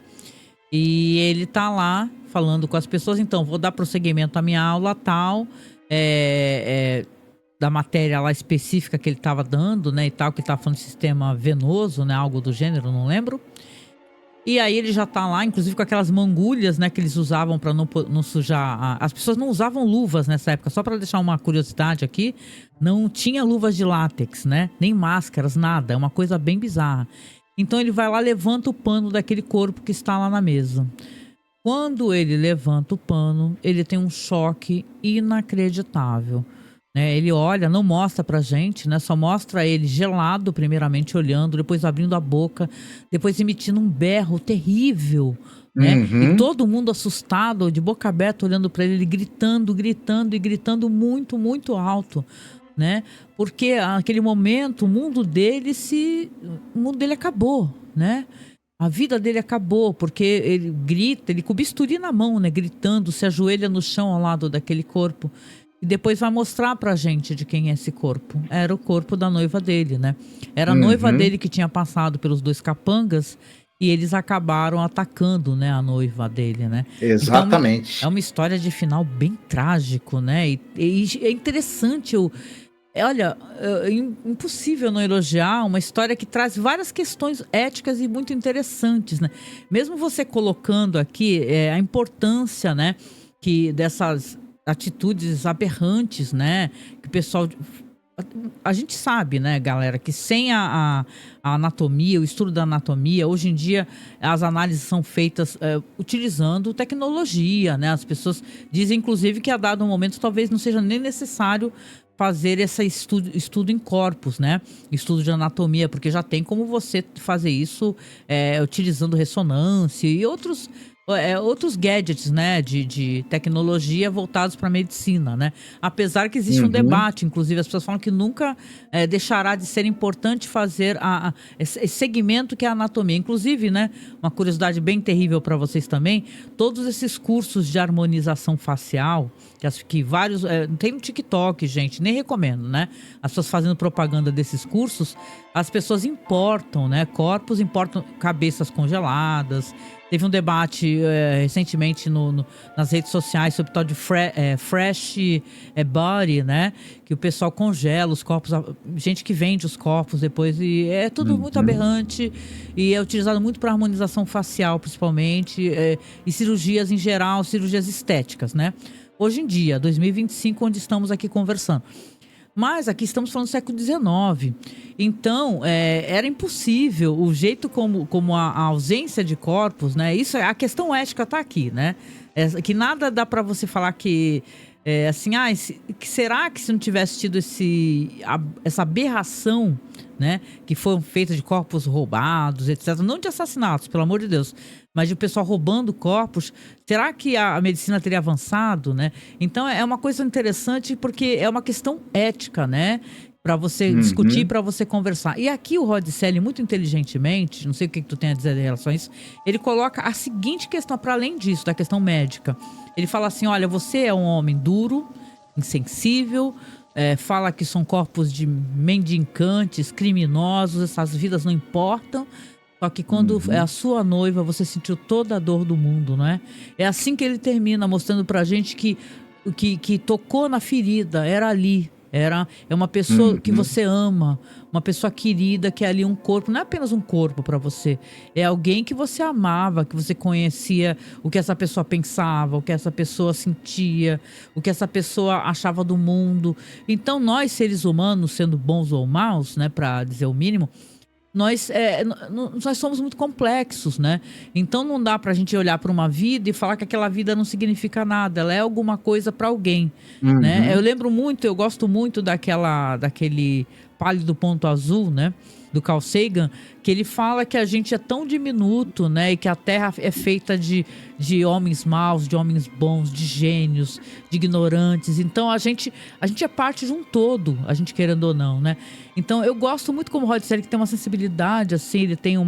E ele tá lá falando com as pessoas, então, vou dar prosseguimento à minha aula tal, da matéria lá específica que ele estava dando, né, e tal, que ele tava falando de sistema venoso, né, algo do gênero, não lembro. E aí ele já tá lá, inclusive com aquelas mangulhas, né, que eles usavam para não sujar. As pessoas não usavam luvas nessa época, só para deixar uma curiosidade aqui, não tinha luvas de látex, né, nem máscaras, nada, é uma coisa bem bizarra. Então ele vai lá, levanta o pano daquele corpo que está lá na mesa. Quando ele levanta o pano, ele tem um choque inacreditável, né? Ele olha, não mostra pra gente, né? Só mostra ele gelado, primeiramente olhando, depois abrindo a boca, depois emitindo um berro terrível, né? E Uhum. todo mundo assustado, de boca aberta, olhando para ele gritando, gritando e gritando muito, muito alto, né? Porque naquele momento o mundo dele acabou, né? A vida dele acabou, porque ele grita, ele com o bisturi na mão, né? Gritando, se ajoelha no chão ao lado daquele corpo. E depois vai mostrar pra gente de quem é esse corpo. Era o corpo da noiva dele, né? Era a noiva Uhum. dele que tinha passado pelos dois capangas e eles acabaram atacando, né, a noiva dele, né? Então é Exatamente. uma história de final bem trágico, né? E é interessante olha, impossível não elogiar uma história que traz várias questões éticas e muito interessantes, né? Mesmo você colocando aqui a importância, né, que dessas atitudes aberrantes, né, que o pessoal a gente sabe, né, galera, que sem a anatomia, o estudo da anatomia, hoje em dia as análises são feitas utilizando tecnologia, né? As pessoas dizem, inclusive, que a dado momento talvez não seja nem necessário fazer esse estudo em corpos, né? Estudo de anatomia, porque já tem como você fazer isso utilizando ressonância e outros gadgets, né, de tecnologia voltados para a medicina, né? Apesar que existe um Uhum. debate, inclusive as pessoas falam que nunca deixará de ser importante fazer esse segmento que é a anatomia. Inclusive, né, uma curiosidade bem terrível para vocês também, todos esses cursos de harmonização facial, que vários. Tem no TikTok, gente, nem recomendo, né? As pessoas fazendo propaganda desses cursos, as pessoas importam, né? Corpos importam cabeças congeladas. Teve um debate recentemente nas redes sociais sobre o tal de fresh body, né? Que o pessoal congela os corpos, gente que vende os corpos depois, e é tudo muito Uhum. aberrante e é utilizado muito para harmonização facial, principalmente, e cirurgias em geral, cirurgias estéticas, né? Hoje em dia, 2025, onde estamos aqui conversando. Mas aqui estamos falando do século XIX. Então, era impossível o jeito como a ausência de corpos, né? Isso, a questão ética está aqui, né? Que nada dá para você falar que, assim, que será que se não tivesse tido essa aberração, né? Que foram feitas de corpos roubados, etc. Não de assassinatos, pelo amor de Deus, mas de pessoal roubando corpos. Será que a medicina teria avançado, né? Então é uma coisa interessante porque é uma questão ética, né? Para você discutir, Uhum. para você conversar. E aqui o Rod Selling, muito inteligentemente, não sei o que tu tem a dizer em relação a isso, ele coloca a seguinte questão, para além disso, da questão médica. Ele fala assim: olha, você é um homem duro, insensível, fala que são corpos de mendicantes, criminosos, essas vidas não importam. Só que quando é a Uhum. sua noiva, você sentiu toda a dor do mundo, não é? É assim que ele termina, mostrando pra gente que o que tocou na ferida era ali. É uma pessoa que Uhum. você ama, uma pessoa querida, que é ali um corpo, não é apenas um corpo pra você. É alguém que você amava, que você conhecia o que essa pessoa pensava, o que essa pessoa sentia, o que essa pessoa achava do mundo. Então, nós, seres humanos, sendo bons ou maus, né, para dizer o mínimo, nós somos muito complexos, né? Então não dá pra gente olhar para uma vida e falar que aquela vida não significa nada, ela é alguma coisa para alguém, né? Eu Uhum. lembro muito, eu gosto muito daquele Pálido Ponto Azul, né? Do Carl Sagan, que ele fala que a gente é tão diminuto, né? E que a Terra é feita de homens maus, de homens bons, de gênios, de ignorantes. Então a gente é parte de um todo, a gente querendo ou não, né? Então eu gosto muito como o Rod Serling, que tem uma sensibilidade, assim, ele tem um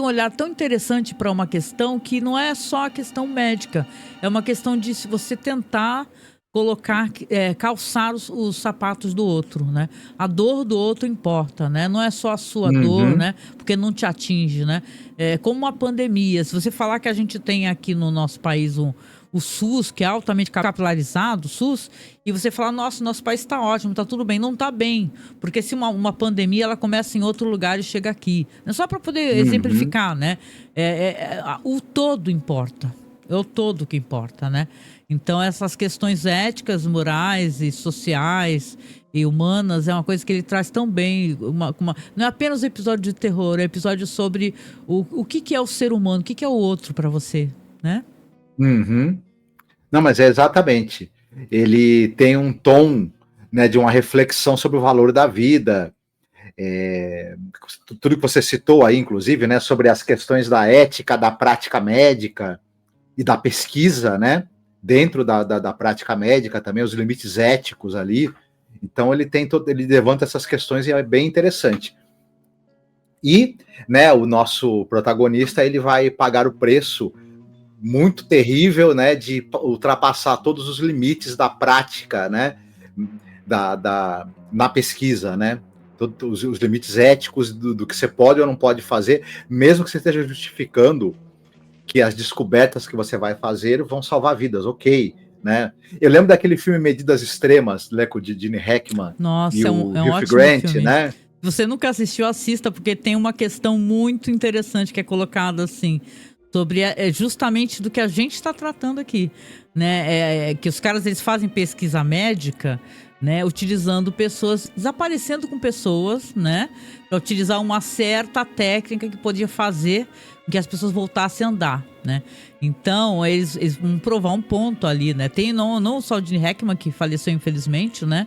olhar tão interessante para uma questão que não é só a questão médica, é uma questão de se você tentar colocar, calçar os sapatos do outro, né? A dor do outro importa, né? Não é só a sua dor, Uhum. né? Porque não te atinge, né? É como uma pandemia. Se você falar que a gente tem aqui no nosso país o SUS, que é altamente capilarizado, o SUS, e você falar, nossa, nosso país está ótimo, está tudo bem. Não está bem, porque se uma pandemia, ela começa em outro lugar e chega aqui. É só para poder Uhum. exemplificar, né? O todo importa. É o todo que importa, né? Então, essas questões éticas, morais e sociais e humanas é uma coisa que ele traz tão bem. Não é apenas um episódio de terror, é um episódio sobre o que é o ser humano, o que é o outro para você, né? Uhum. Não, mas é exatamente. Ele tem um tom, né, de uma reflexão sobre o valor da vida. tudo que você citou aí, inclusive, né, sobre as questões da ética, da prática médica e da pesquisa, né, dentro da prática médica também, os limites éticos ali. Então ele levanta essas questões e é bem interessante. E, né, o nosso protagonista, ele vai pagar o preço muito terrível, né, de ultrapassar todos os limites da prática, né, na pesquisa, né, todos os limites éticos do que você pode ou não pode fazer, mesmo que você esteja justificando que as descobertas que você vai fazer vão salvar vidas, ok, né? Eu lembro daquele filme Medidas Extremas, né, com o Gene Hackman. Nossa, e é o um Hugh ótimo Grant, filme. né? Se você nunca assistiu, assista, porque tem uma questão muito interessante que é colocada assim, sobre justamente do que a gente está tratando aqui, né? Que os caras, eles fazem pesquisa médica, né? Utilizando pessoas, desaparecendo com pessoas, né? Para utilizar uma certa técnica que podia fazer com que as pessoas voltassem a andar, né? Então, eles vão provar um ponto ali, né? Tem não só o Gene Hackman, que faleceu infelizmente, né?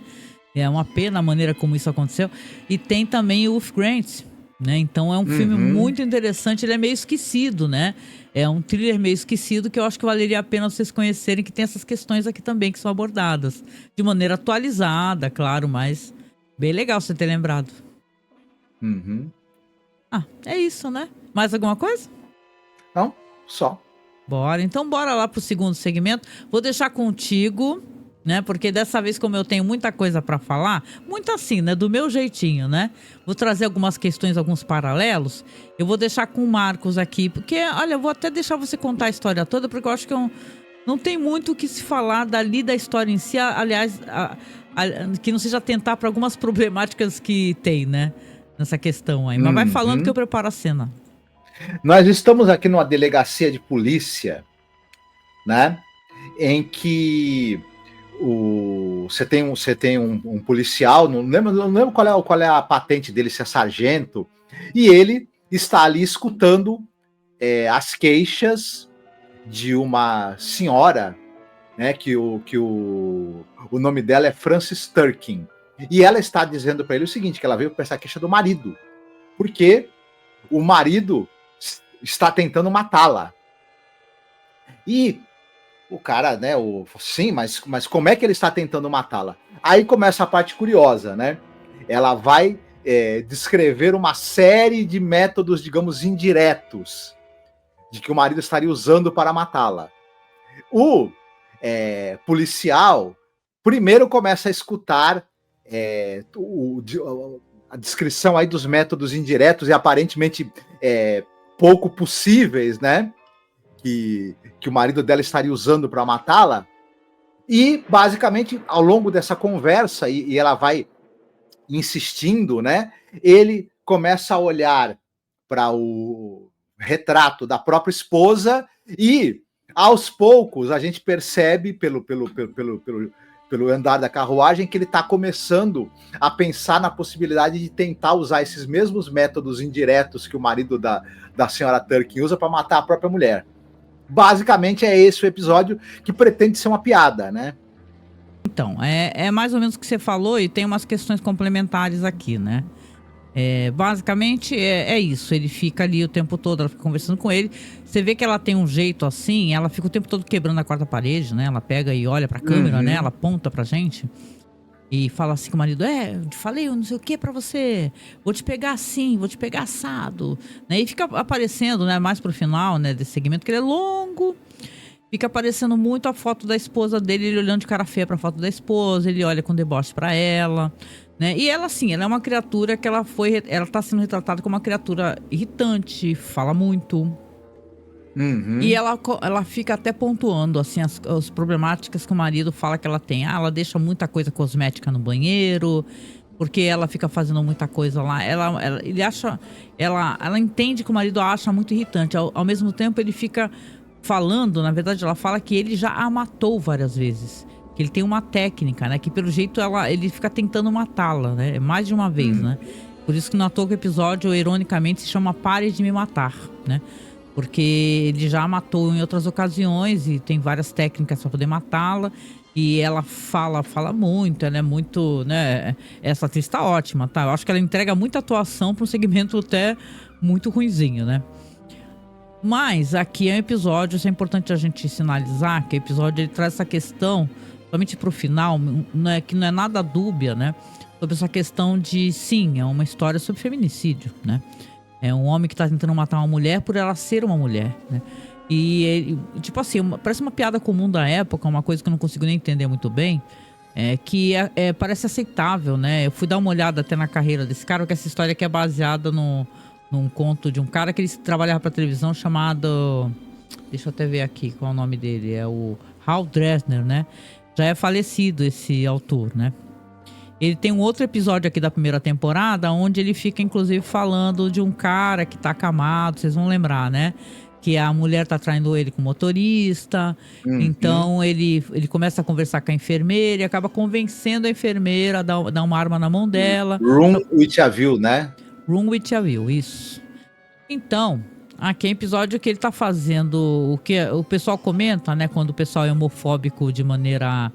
É uma pena a maneira como isso aconteceu. E tem também o Hugh Grant, né? Então é um filme muito interessante, ele é meio esquecido, né? É um thriller meio esquecido que eu acho que valeria a pena vocês conhecerem, que tem essas questões aqui também que são abordadas. De maneira atualizada, claro, mas bem legal você ter lembrado. Ah, é isso, né? Mais alguma coisa? Não, só. Bora, então bora lá pro segundo segmento. Vou deixar contigo, né? Porque dessa vez, como eu tenho muita coisa pra falar, muito assim, né? Do meu jeitinho, né? Vou trazer algumas questões, alguns paralelos. Eu vou deixar com o Marcos aqui, porque, olha, eu vou até deixar você contar a história toda, porque eu acho que não tem muito o que se falar dali da história em si. Aliás, que não seja tentar para algumas problemáticas que tem, né? Nessa questão aí. Mas vai falando que eu preparo a cena. Nós estamos aqui numa delegacia de polícia, né? Em que você tem um policial, não lembro qual é a patente dele, se é sargento, e ele está ali escutando as queixas de uma senhora, né? Que o nome dela é Frances Turkin. E ela está dizendo para ele o seguinte, que ela veio para essa queixa do marido, porque o marido está tentando matá-la. E o cara, né, sim, mas como é que ele está tentando matá-la? Aí começa a parte curiosa, né? Ela vai descrever uma série de métodos, digamos, indiretos de que o marido estaria usando para matá-la. O policial primeiro começa a escutar a descrição aí dos métodos indiretos e aparentemente pouco possíveis, né? Que o marido dela estaria usando para matá-la. E, basicamente, ao longo dessa conversa, e ela vai insistindo, né? Ele começa a olhar para o retrato da própria esposa e, aos poucos, a gente percebe pelo andar da carruagem que ele está começando a pensar na possibilidade de tentar usar esses mesmos métodos indiretos que o marido da senhora Turkin usa para matar a própria mulher. Basicamente é esse o episódio, que pretende ser uma piada, né? Então, é mais ou menos o que você falou, e tem umas questões complementares aqui, né? Basicamente é isso, ele fica ali o tempo todo, ela fica conversando com ele. Você vê que ela tem um jeito assim, ela fica o tempo todo quebrando a quarta parede, né? Ela pega e olha pra câmera, né? Ela aponta pra gente e fala assim com o marido: eu te falei, eu não sei o que pra você, vou te pegar assim, vou te pegar assado, né? E fica aparecendo, né, mais pro final, né, desse segmento, que ele é longo. Fica aparecendo muito a foto da esposa dele, ele olhando de cara feia pra foto da esposa, ele olha com deboche pra ela, né? E ela, assim, ela é uma criatura que ela tá sendo retratada como uma criatura irritante, fala muito. E ela fica até pontuando, assim, as problemáticas que o marido fala que ela tem. Ela deixa muita coisa cosmética no banheiro, porque ela fica fazendo muita coisa lá. Ela entende que o marido a acha muito irritante. Ao mesmo tempo, ele fica falando, na verdade, ela fala que ele já a matou várias vezes. Que ele tem uma técnica, né? Que pelo jeito ele fica tentando matá-la, né? Mais de uma vez, né? Por isso que não à toa que o episódio, ironicamente, se chama Pare de Me Matar, né? Porque ele já a matou em outras ocasiões e tem várias técnicas para poder matá-la. E ela fala muito, ela é muito, né? Essa atriz tá ótima, tá? Eu acho que ela entrega muita atuação pra um segmento até muito ruinzinho, né? Mas aqui é um episódio, isso é importante a gente sinalizar, que o episódio ele traz essa questão, somente pro final, que não é nada dúbia, né? Sobre essa questão de, sim, é uma história sobre feminicídio, né? É um homem que tá tentando matar uma mulher por ela ser uma mulher, né? E, tipo assim, parece uma piada comum da época, uma coisa que eu não consigo nem entender muito bem, parece aceitável, né? Eu fui dar uma olhada até na carreira desse cara, porque essa história aqui é baseada num conto de um cara que ele trabalhava pra televisão chamado... Deixa eu até ver aqui qual é o nome dele. É o Hal Dresner, né? Já é falecido esse autor, né? Ele tem um outro episódio aqui da primeira temporada, onde ele fica, inclusive, falando de um cara que tá acamado, vocês vão lembrar, né? Que a mulher tá traindo ele com o motorista. Então, ele começa a conversar com a enfermeira e acaba convencendo a enfermeira a dar uma arma na mão dela. Room with a View, né? Room with a View, isso. Então, aqui é um episódio que ele tá fazendo o que o pessoal comenta, né? Quando o pessoal é homofóbico de maneira...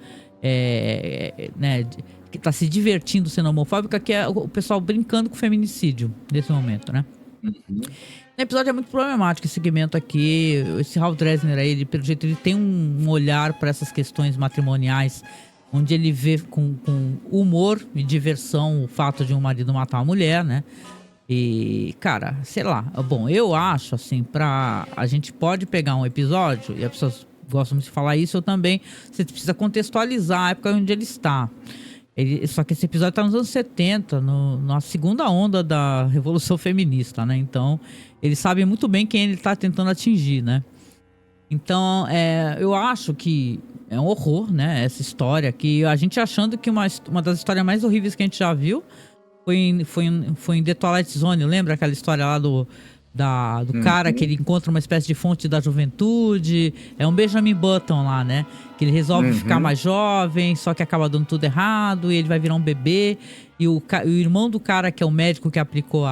né, que tá se divertindo sendo homofóbica, que é o pessoal brincando com o feminicídio nesse momento, né? O episódio é muito problemático, esse segmento aqui. Esse Hal Dresner aí, ele, pelo jeito, ele tem um olhar para essas questões matrimoniais, onde ele vê com humor e diversão o fato de um marido matar uma mulher, né? E, cara, sei lá. Bom, eu acho, assim, a gente pode pegar um episódio, e as pessoas gostam de falar isso, eu também. Você precisa contextualizar a época onde ele está. Só que esse episódio tá nos anos 70, na segunda onda da Revolução Feminista, né? Então, ele sabe muito bem quem ele tá tentando atingir, né? Então, eu acho que é um horror, né? Essa história que a gente achando que uma das histórias mais horríveis que a gente já viu foi em The Twilight Zone. Lembra aquela história lá do cara que ele encontra uma espécie de fonte da juventude? É um Benjamin Button lá, né? Que ele resolve ficar mais jovem, só que acaba dando tudo errado e ele vai virar um bebê. E o irmão do cara, que é o médico que aplicou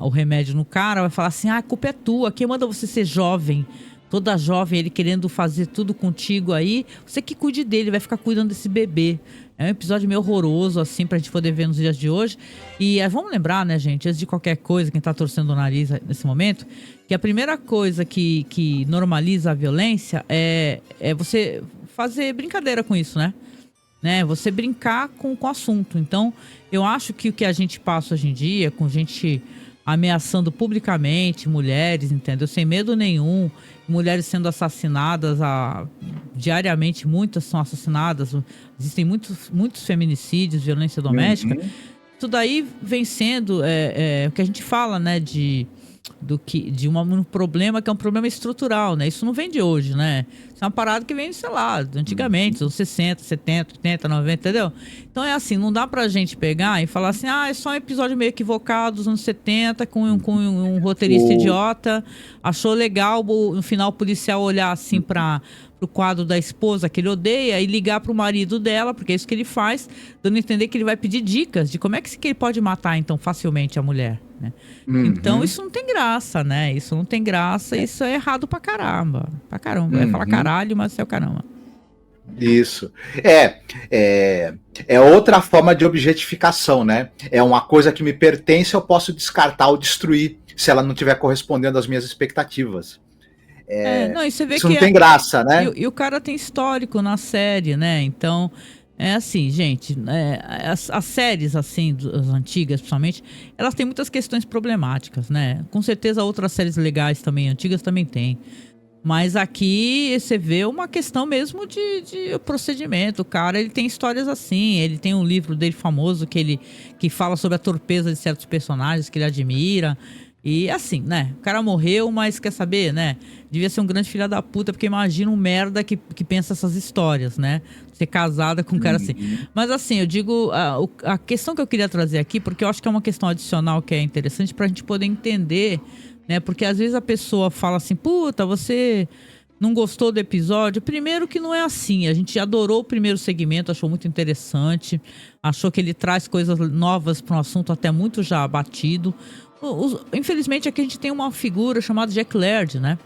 o remédio no cara, vai falar assim: a culpa é tua, quem manda você ser jovem? Toda jovem, ele querendo fazer tudo contigo aí, você que cuide dele, vai ficar cuidando desse bebê. É um episódio meio horroroso, assim, pra gente poder ver nos dias de hoje. E vamos lembrar, né, gente, antes de qualquer coisa, quem tá torcendo o nariz nesse momento, que a primeira coisa que normaliza a violência é você fazer brincadeira com isso, né? Você brincar com o assunto. Então, eu acho que o que a gente passa hoje em dia, com gente ameaçando publicamente mulheres, entendeu? Sem medo nenhum, mulheres sendo assassinadas diariamente, muitas são assassinadas, existem muitos feminicídios, violência doméstica. Isso daí vem sendo o que a gente fala, né, de um problema que é um problema estrutural, né? Isso não vem de hoje, né? Isso é uma parada que vem, sei lá, antigamente, anos 60, 70, 80, 90, entendeu? Então é assim, não dá pra gente pegar e falar assim, é só um episódio meio equivocado dos anos 70, com um roteirista idiota, achou legal no final o policial olhar assim pro quadro da esposa que ele odeia e ligar pro marido dela, porque é isso que ele faz, dando a entender que ele vai pedir dicas de como é que ele pode matar, então, facilmente a mulher, né? Então, isso não tem graça, né? Isso não tem graça, isso é errado pra caramba. Pra caramba. Vai falar caralho, mas é o caramba. Isso. É outra forma de objetificação, né? É uma coisa que me pertence, eu posso descartar ou destruir se ela não estiver correspondendo às minhas expectativas. Não, e você vê isso que não tem graça, né? E o cara tem histórico na série, né? Então, é assim, gente, as séries, assim, as antigas, principalmente, elas têm muitas questões problemáticas, né? Com certeza outras séries legais também, antigas, também tem. Mas aqui você vê uma questão mesmo de procedimento. O cara, ele tem histórias assim, ele tem um livro dele famoso que fala sobre a torpeza de certos personagens que ele admira. E assim, né? O cara morreu, mas quer saber, né? Devia ser um grande filho da puta, porque imagina um merda que pensa essas histórias, né? Ser casada com um cara assim. Mas assim, eu digo, a questão que eu queria trazer aqui, porque eu acho que é uma questão adicional que é interessante pra gente poder entender, né? Porque às vezes a pessoa fala assim, puta, você não gostou do episódio? Primeiro que não é assim, a gente adorou o primeiro segmento, achou muito interessante, achou que ele traz coisas novas para um assunto até muito já batido. Infelizmente aqui a gente tem uma figura chamada Jack Laird, né?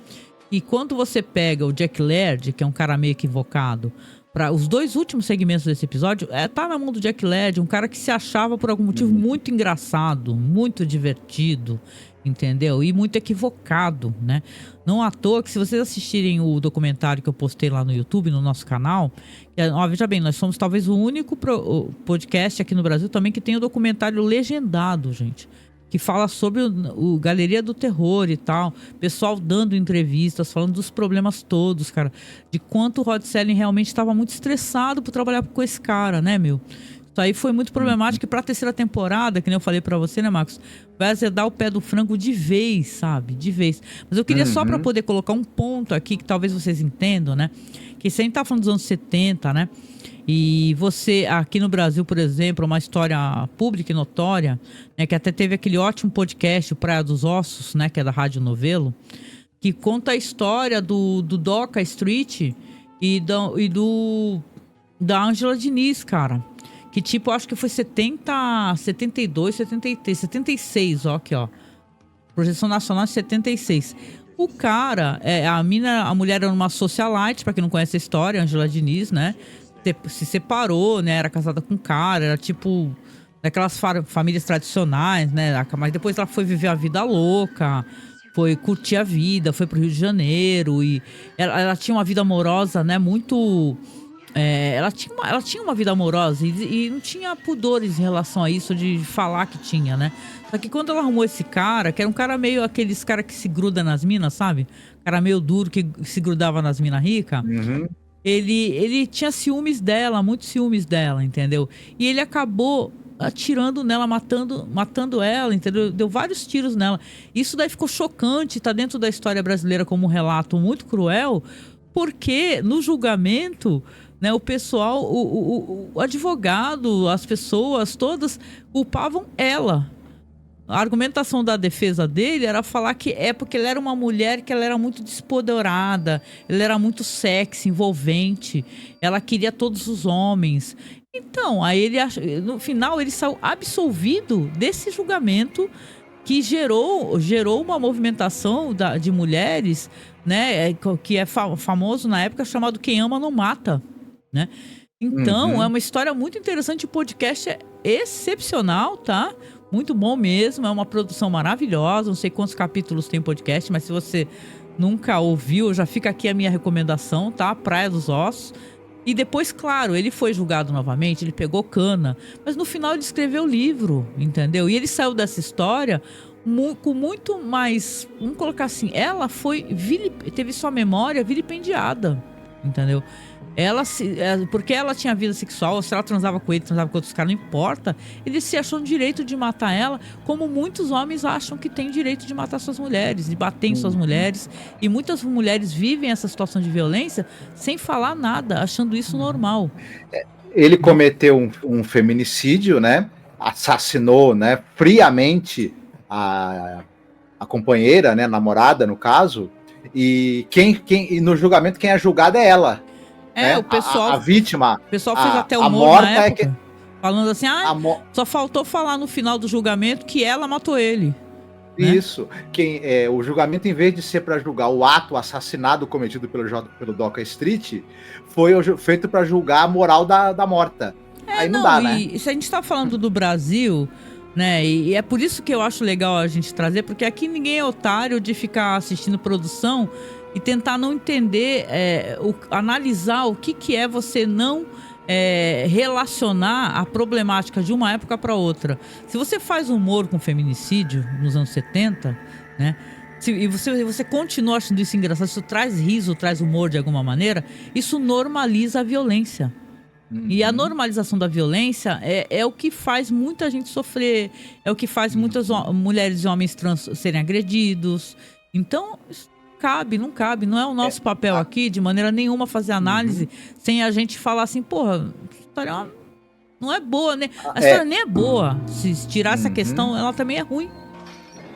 E quando você pega o Jack Laird, que é um cara meio equivocado, para os 2 últimos segmentos desse episódio, tá na mão do Jack Led, um cara que se achava por algum motivo muito engraçado, muito divertido, entendeu? E muito equivocado, né? Não à toa que, se vocês assistirem o documentário que eu postei lá no YouTube, no nosso canal, veja bem, nós somos talvez o único podcast aqui no Brasil também que tem o documentário legendado, gente. Que fala sobre o Galeria do Terror e tal. Pessoal dando entrevistas, falando dos problemas todos, cara. De quanto o Rod Serling realmente estava muito estressado por trabalhar com esse cara, né, meu? Isso aí foi muito problemático. E pra 3ª temporada, que nem eu falei pra você, né, Marcos? Vai azedar o pé do frango de vez, sabe? De vez. Mas eu queria só pra poder colocar um ponto aqui, que talvez vocês entendam, né? Que se a gente tá falando dos anos 70, né? E você, aqui no Brasil, por exemplo, uma história pública e notória, né, que até teve aquele ótimo podcast, o Praia dos Ossos, né, que é da Rádio Novelo, que conta a história do Doca Street e da Ângela Diniz, cara. Que tipo, acho que foi 72, 73, 76, ó, aqui, ó. Projeção Nacional de 76. O cara, a mulher era uma socialite, pra quem não conhece a história, Ângela Diniz, né? Se separou, né? Era casada com um cara, era tipo daquelas famílias tradicionais, né? Mas depois ela foi viver a vida louca, foi curtir a vida, foi pro Rio de Janeiro e ela tinha uma vida amorosa, né? Muito... ela tinha uma vida amorosa e não tinha pudores em relação a isso de falar que tinha, né? Só que quando ela arrumou esse cara, que era um cara meio aqueles cara que se gruda nas minas, sabe? Cara meio duro que se grudava nas minas ricas. Ele tinha ciúmes dela, muitos ciúmes dela, entendeu? E ele acabou atirando nela, matando ela, entendeu? Deu vários tiros nela. Isso daí ficou chocante, tá dentro da história brasileira como um relato muito cruel, porque no julgamento, né, o pessoal, o advogado, as pessoas todas culpavam ela. A argumentação da defesa dele era falar que porque ela era uma mulher que ela era muito despoderada, ela era muito sexy, envolvente, ela queria todos os homens. Então, aí no final ele saiu absolvido desse julgamento que gerou uma movimentação de mulheres, né, que é famoso na época, chamado Quem Ama Não Mata, né? Então, é uma história muito interessante, o podcast é excepcional, tá? Muito bom mesmo, é uma produção maravilhosa, não sei quantos capítulos tem o podcast, mas se você nunca ouviu, já fica aqui a minha recomendação, tá? Praia dos Ossos. E depois, claro, ele foi julgado novamente, ele pegou cana, mas no final ele escreveu o livro, entendeu? E ele saiu dessa história com muito mais, vamos colocar assim, ela teve sua memória vilipendiada, entendeu? Porque ela tinha vida sexual, se ela transava com ele, transava com outros caras, não importa. Ele se achou no direito de matar ela, como muitos homens acham que tem direito de matar suas mulheres, de bater em suas mulheres. E muitas mulheres vivem essa situação de violência sem falar nada, achando isso normal. Ele cometeu um feminicídio, né? Assassinou, né, friamente a companheira, né, namorada, no caso. E no julgamento quem é julgada é ela. O pessoal... A vítima... O pessoal fez até humor na época, falando assim, só faltou falar no final do julgamento que ela matou ele. Isso. Né? O julgamento, em vez de ser para julgar o assassinato cometido pelo Doca Street, foi feito para julgar a moral da morta. Aí não dá, né? E se a gente tá falando do Brasil, né? E é por isso que eu acho legal a gente trazer, porque aqui ninguém é otário de ficar assistindo produção e tentar não entender, analisar o que é você não relacionar a problemática de uma época para outra. Se você faz humor com feminicídio nos anos 70, né? E você continua achando isso engraçado, isso traz riso, traz humor de alguma maneira, isso normaliza a violência. E a normalização da violência é o que faz muita gente sofrer, é o que faz muitas mulheres e homens trans serem agredidos. Então... não cabe, não é o nosso papel aqui, de maneira nenhuma, fazer análise sem a gente falar assim, porra, a história não é boa, né? A história nem é boa. Se tirar essa questão, ela também é ruim.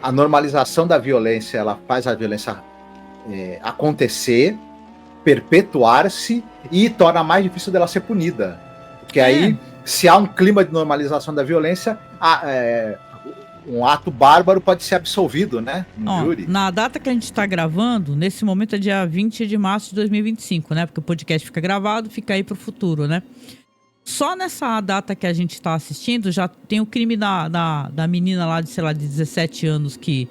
A normalização da violência, ela faz a violência acontecer, perpetuar-se e torna mais difícil dela ser punida. Porque aí, se há um clima de normalização da violência, um ato bárbaro pode ser absolvido, né? Um júri. Na data que a gente está gravando, nesse momento é dia 20 de março de 2025, né? Porque o podcast fica gravado, fica aí pro futuro, né? Só nessa data que a gente está assistindo, já tem o crime da menina lá de, sei lá, de 17 anos que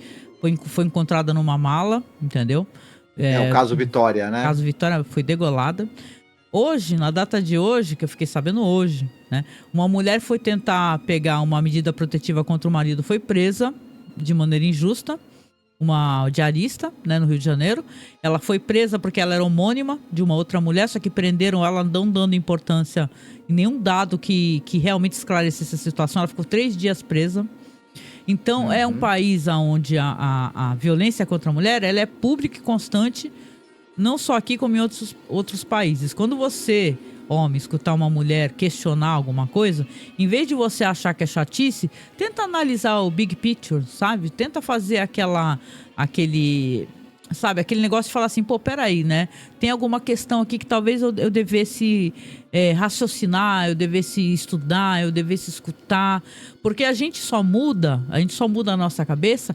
foi encontrada numa mala, entendeu? O caso Vitória, né? O caso Vitória foi degolada. Hoje, na data de hoje, que eu fiquei sabendo hoje, né? Uma mulher foi tentar pegar uma medida protetiva contra o marido, foi presa de maneira injusta. Uma diarista, né, no Rio de Janeiro. Ela foi presa porque ela era homônima de uma outra mulher, só que prenderam ela não dando importância em nenhum dado que realmente esclarecesse a situação. Ela ficou 3 dias presa. Então, é um país onde a violência contra a mulher ela é pública e constante, não só aqui como em outros países. Quando você, homem, escutar uma mulher questionar alguma coisa, em vez de você achar que é chatice, tenta analisar o big picture, sabe? Tenta fazer aquele negócio de falar assim, pô, peraí, né? Tem alguma questão aqui que talvez eu devesse raciocinar, eu devesse estudar, eu devesse escutar. Porque a gente só muda a nossa cabeça,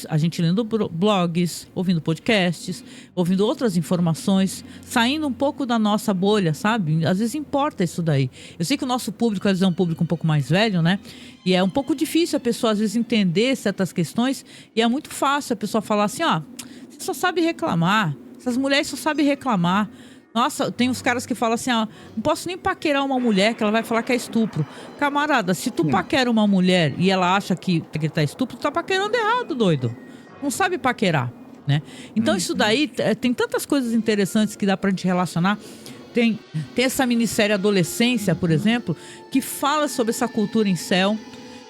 a gente lendo blogs, ouvindo podcasts, ouvindo outras informações, saindo um pouco da nossa bolha, sabe? Às vezes importa isso daí. Eu sei que o nosso público, às vezes, é um público um pouco mais velho, né? E é um pouco difícil a pessoa, às vezes, entender certas questões. E é muito fácil a pessoa falar assim, ó, você só sabe reclamar. Essas mulheres só sabem reclamar. Nossa, tem uns caras que falam assim, ó, não posso nem paquerar uma mulher que ela vai falar que é estupro. Camarada, se tu paquera uma mulher e ela acha que tá estupro, tu tá paquerando errado, doido. Não sabe paquerar, né? Então isso daí, tem tantas coisas interessantes que dá pra gente relacionar. Tem essa minissérie Adolescência, por exemplo, que fala sobre essa cultura incel,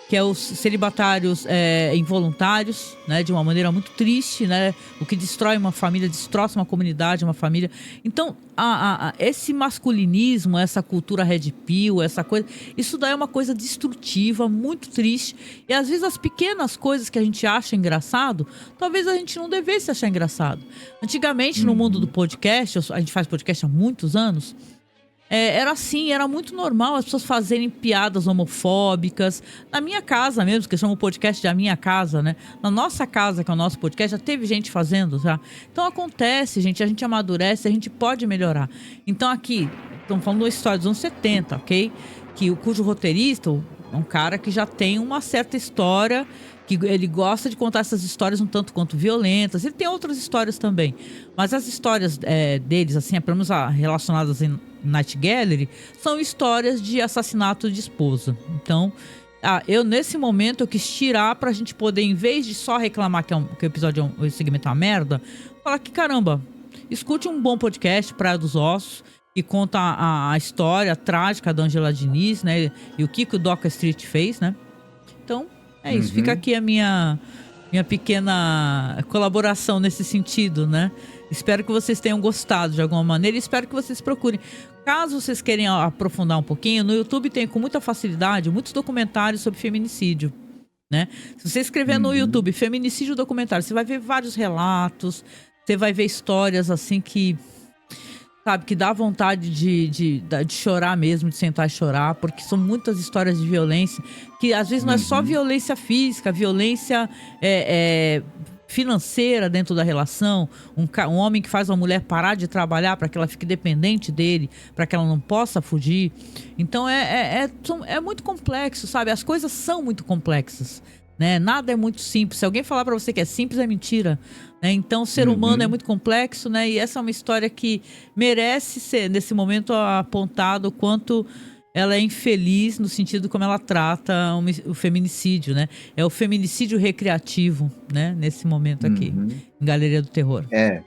que é os celibatários involuntários, né, de uma maneira muito triste, né, o que destrói uma família, destroça uma comunidade, uma família. Então, esse masculinismo, essa cultura red pill, essa coisa, isso daí é uma coisa destrutiva, muito triste. E às vezes as pequenas coisas que a gente acha engraçado, talvez a gente não devesse achar engraçado. Antigamente, no mundo do podcast, a gente faz podcast há muitos anos, era assim, era muito normal as pessoas fazerem piadas homofóbicas. Na minha casa mesmo, que eu chamo o podcast de A Minha Casa, né? Na nossa casa, que é o nosso podcast, já teve gente fazendo, já. Então acontece, gente, a gente amadurece, a gente pode melhorar. Então aqui, estamos falando de uma história dos anos 70, ok? Cujo roteirista é um cara que já tem uma certa história, que ele gosta de contar essas histórias um tanto quanto violentas. Ele tem outras histórias também. Mas as histórias deles, assim, pelo menos relacionadas em Night Gallery, são histórias de assassinato de esposa. Então, eu nesse momento eu quis tirar pra gente poder, em vez de só reclamar que o episódio, o segmento é uma merda, falar que, caramba, escute um bom podcast, Praia dos Ossos, e conta a história trágica da Angela Diniz, né? E o que o Doca Street fez, né? Então, é isso. Fica aqui a minha pequena colaboração nesse sentido, né? Espero que vocês tenham gostado de alguma maneira e espero que vocês procurem. Caso vocês queiram aprofundar um pouquinho, no YouTube tem com muita facilidade muitos documentários sobre feminicídio, né? Se você escrever no YouTube feminicídio documentário, você vai ver vários relatos, você vai ver histórias assim que, sabe, que dá vontade de chorar mesmo, de sentar e chorar, porque são muitas histórias de violência, que às vezes não é só violência física, violência financeira dentro da relação, um homem que faz uma mulher parar de trabalhar para que ela fique dependente dele, para que ela não possa fugir. Então é muito complexo, sabe? As coisas são muito complexas, né? Nada é muito simples. Se alguém falar para você que é simples, é mentira, né? Então o ser humano é muito complexo, né? E essa é uma história que merece ser, nesse momento, apontado o quanto ela é infeliz no sentido como ela trata o feminicídio, né? É o feminicídio recreativo, né? Nesse momento aqui, em Galeria do Terror. É,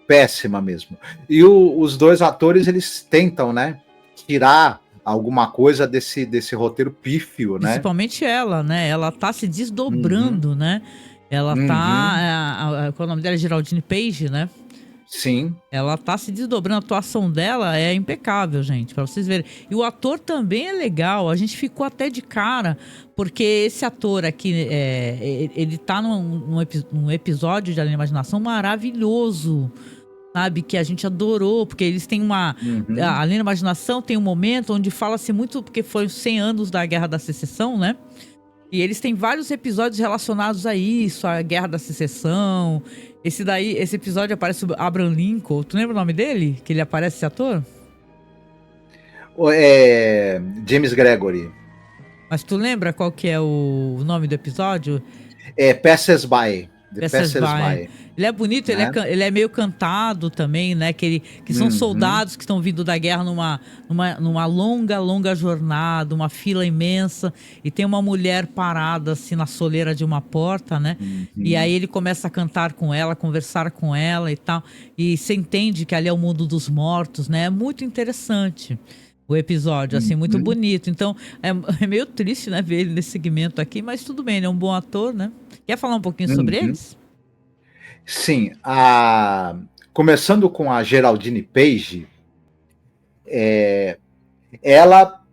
péssima mesmo. E os dois atores, eles tentam, né, tirar alguma coisa desse roteiro pífio, né? Principalmente ela, né? Ela tá se desdobrando, né? Ela tá... qual é o nome dela? Geraldine Page, né? Sim. Ela tá se desdobrando, a atuação dela é impecável, gente, pra vocês verem. E o ator também é legal, a gente ficou até de cara, porque esse ator aqui, ele tá num episódio de Além da Imaginação maravilhoso, sabe? Que a gente adorou, porque eles têm Além da Imaginação tem um momento onde fala-se muito, porque foi os 100 anos da Guerra da Secessão, né? E eles têm vários episódios relacionados a isso, a Guerra da Secessão. Esse episódio aparece o Abraham Lincoln. Tu lembra o nome dele? Que ele aparece, esse ator? James Gregory. Mas tu lembra qual que é o nome do episódio? Passers By. Passers By. Ele é bonito, né? Ele é meio cantado também, né? Que são soldados que estão vindo da guerra numa longa jornada, uma fila imensa, e tem uma mulher parada assim na soleira de uma porta, né? E aí ele começa a cantar com ela, conversar com ela e tal. E você entende que ali é o mundo dos mortos, né? É muito interessante o episódio, assim, muito bonito. Então, é meio triste, né, ver ele nesse segmento aqui, mas tudo bem, ele é um bom ator, né? Quer falar um pouquinho sobre eles? Sim. Começando com a Geraldine Page, ela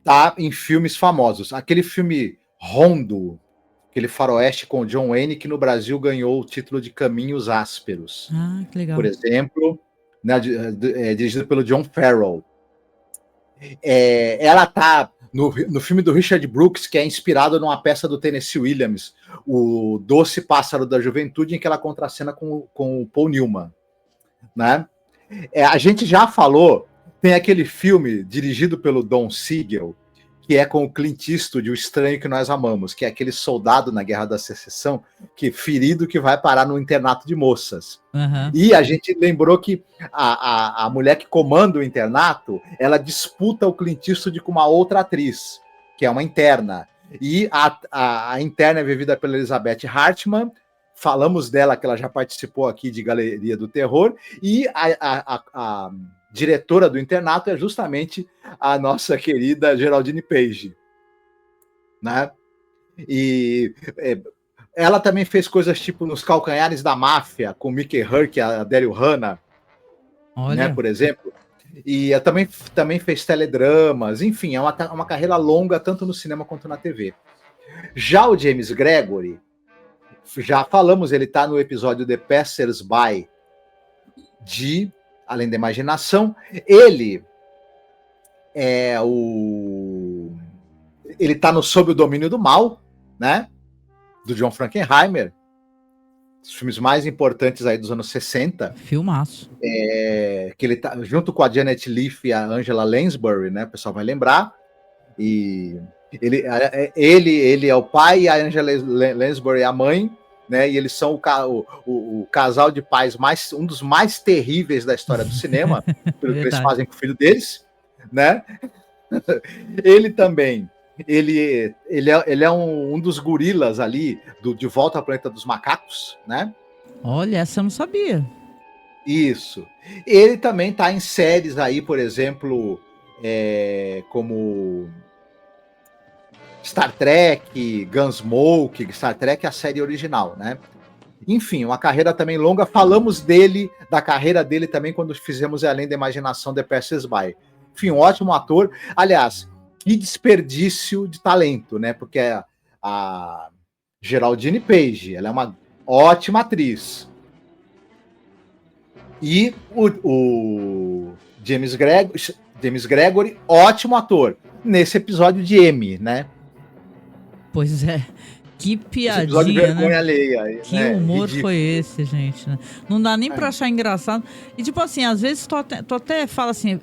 tá em filmes famosos. Aquele filme Rondo, aquele faroeste com o John Wayne, que no Brasil ganhou o título de Caminhos Ásperos. Ah, que legal. Por exemplo, né, dirigido pelo John Farrell. Ela tá no filme do Richard Brooks, que é inspirado numa peça do Tennessee Williams, O Doce Pássaro da Juventude, em que ela contracena com o Paul Newman, né? A gente já falou, tem aquele filme dirigido pelo Don Siegel, que é com o Clint Eastwood, O Estranho que Nós Amamos, que é aquele soldado na Guerra da Secessão, ferido, que vai parar no internato de moças. E a gente lembrou que a mulher que comanda o internato, ela disputa o Clint Eastwood com uma outra atriz, que é uma interna. E a interna é vivida pela Elizabeth Hartman. Falamos dela, que ela já participou aqui de Galeria do Terror. E a diretora do internato é justamente a nossa querida Geraldine Page, né? E ela também fez coisas tipo Nos Calcanhares da Máfia, com Mickey Rourke e a Daryl Hannah, né, por exemplo. E também fez teledramas, enfim, é uma carreira longa, tanto no cinema quanto na TV. Já o James Gregory, já falamos, ele está no episódio The Passers By de Além da Imaginação. Ele tá no Sob o Domínio do Mal, né? Do John Frankenheimer. Os filmes mais importantes aí dos anos 60. Filmaço. Que ele tá junto com a Janet Leigh e a Angela Lansbury, né? O pessoal vai lembrar. E ele é o pai e a Angela Lansbury é a mãe, né? E eles são o casal de pais um dos mais terríveis da história do cinema, pelo que eles fazem com o filho deles, né? Ele também, ele é um dos gorilas ali de Volta ao Planeta dos Macacos, né? Olha, essa eu não sabia. Isso. Ele também tá em séries aí, por exemplo, como Star Trek, Gunsmoke. Star Trek é a série original, né? Enfim, uma carreira também longa. Falamos da carreira dele também quando fizemos Além da Imaginação, The Passers By. Enfim, um ótimo ator. Aliás, que desperdício de talento, né? Porque a Geraldine Page, ela é uma ótima atriz. E o James Gregory, ótimo ator. Nesse episódio de M, né? Pois é. Que piadinha, né? Alheia, que humor ridículo. Foi esse, gente? Né? Não dá nem pra achar engraçado. E tipo assim, às vezes tu até fala assim,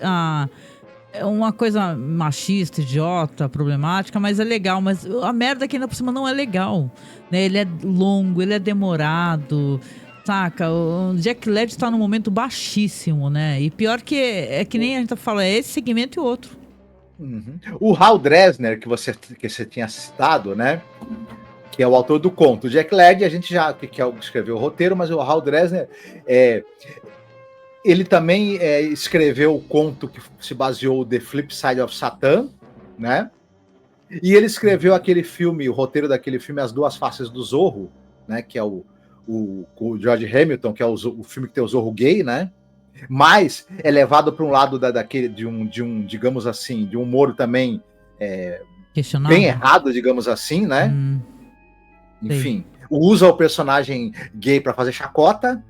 é uma coisa machista, idiota, problemática, mas é legal. Mas a merda aqui ainda por cima não é legal, né? Ele é longo, ele é demorado, saca? O Jack Led tá num momento baixíssimo, né? E pior que que nem a gente fala, é esse segmento e outro. O Hal Dresner, que você tinha citado, né? Que é o autor do conto. O Jack Led, a gente já escreveu o roteiro, mas o Hal Dresner, ele também escreveu o conto que se baseou The Flip Side of Satan, né? E ele escreveu aquele filme, o roteiro daquele filme As Duas Faces do Zorro, né? Que é o George Hamilton, que é o filme que tem o Zorro gay, né? Mas é levado para um lado de um, digamos assim, de um humor também bem errado, digamos assim, né? Enfim, usa o personagem gay para fazer chacota,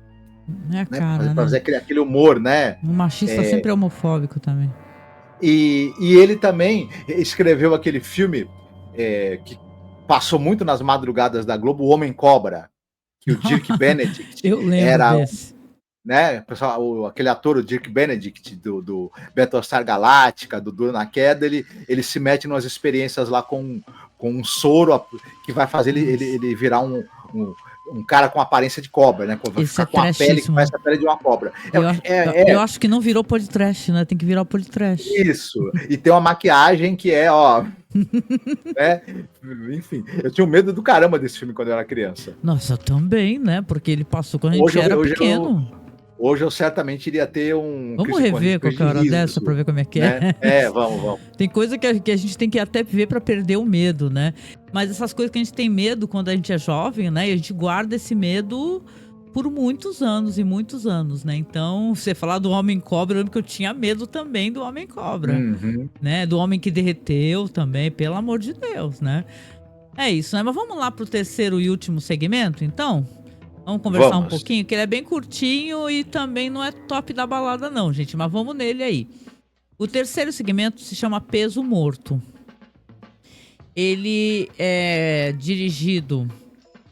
né? Para fazer aquele humor, né? Um machista sempre homofóbico também. E ele também escreveu aquele filme passou muito nas madrugadas da Globo, o Homem-Cobra, que o Dirk Benedict Eu lembro era, desse. né, pessoal, aquele ator, o Dirk Benedict, do Battlestar Galactica, do Duro na Queda, ele se mete nas experiências lá com um soro que vai fazer ele virar um cara com aparência de cobra, né? Vai ficar com a pele que parece a pele de uma cobra. Eu acho que não virou podcast, né? Tem que virar podcast. Isso. E tem uma maquiagem que é, ó... né? Enfim, eu tinha medo do caramba desse filme quando eu era criança. Nossa, eu também, né? Porque ele passou quando a gente era pequeno. Hoje eu certamente iria ter um... Vamos rever qualquer hora dessa pra ver como é que é. Né? Vamos. Tem coisa que a gente tem que até ver pra perder o medo, né? Mas essas coisas que a gente tem medo quando a gente é jovem, né? E a gente guarda esse medo por muitos anos e muitos anos, né? Então, você falar do Homem-Cobra, eu lembro que eu tinha medo também do Homem-Cobra, né? Do Homem que Derreteu também, pelo amor de Deus, né? É isso, né? Mas vamos lá pro terceiro e último segmento, então? Vamos conversar um pouquinho, que ele é bem curtinho e também não é top da balada não, gente. Mas vamos nele aí. O terceiro segmento se chama Peso Morto. Ele é dirigido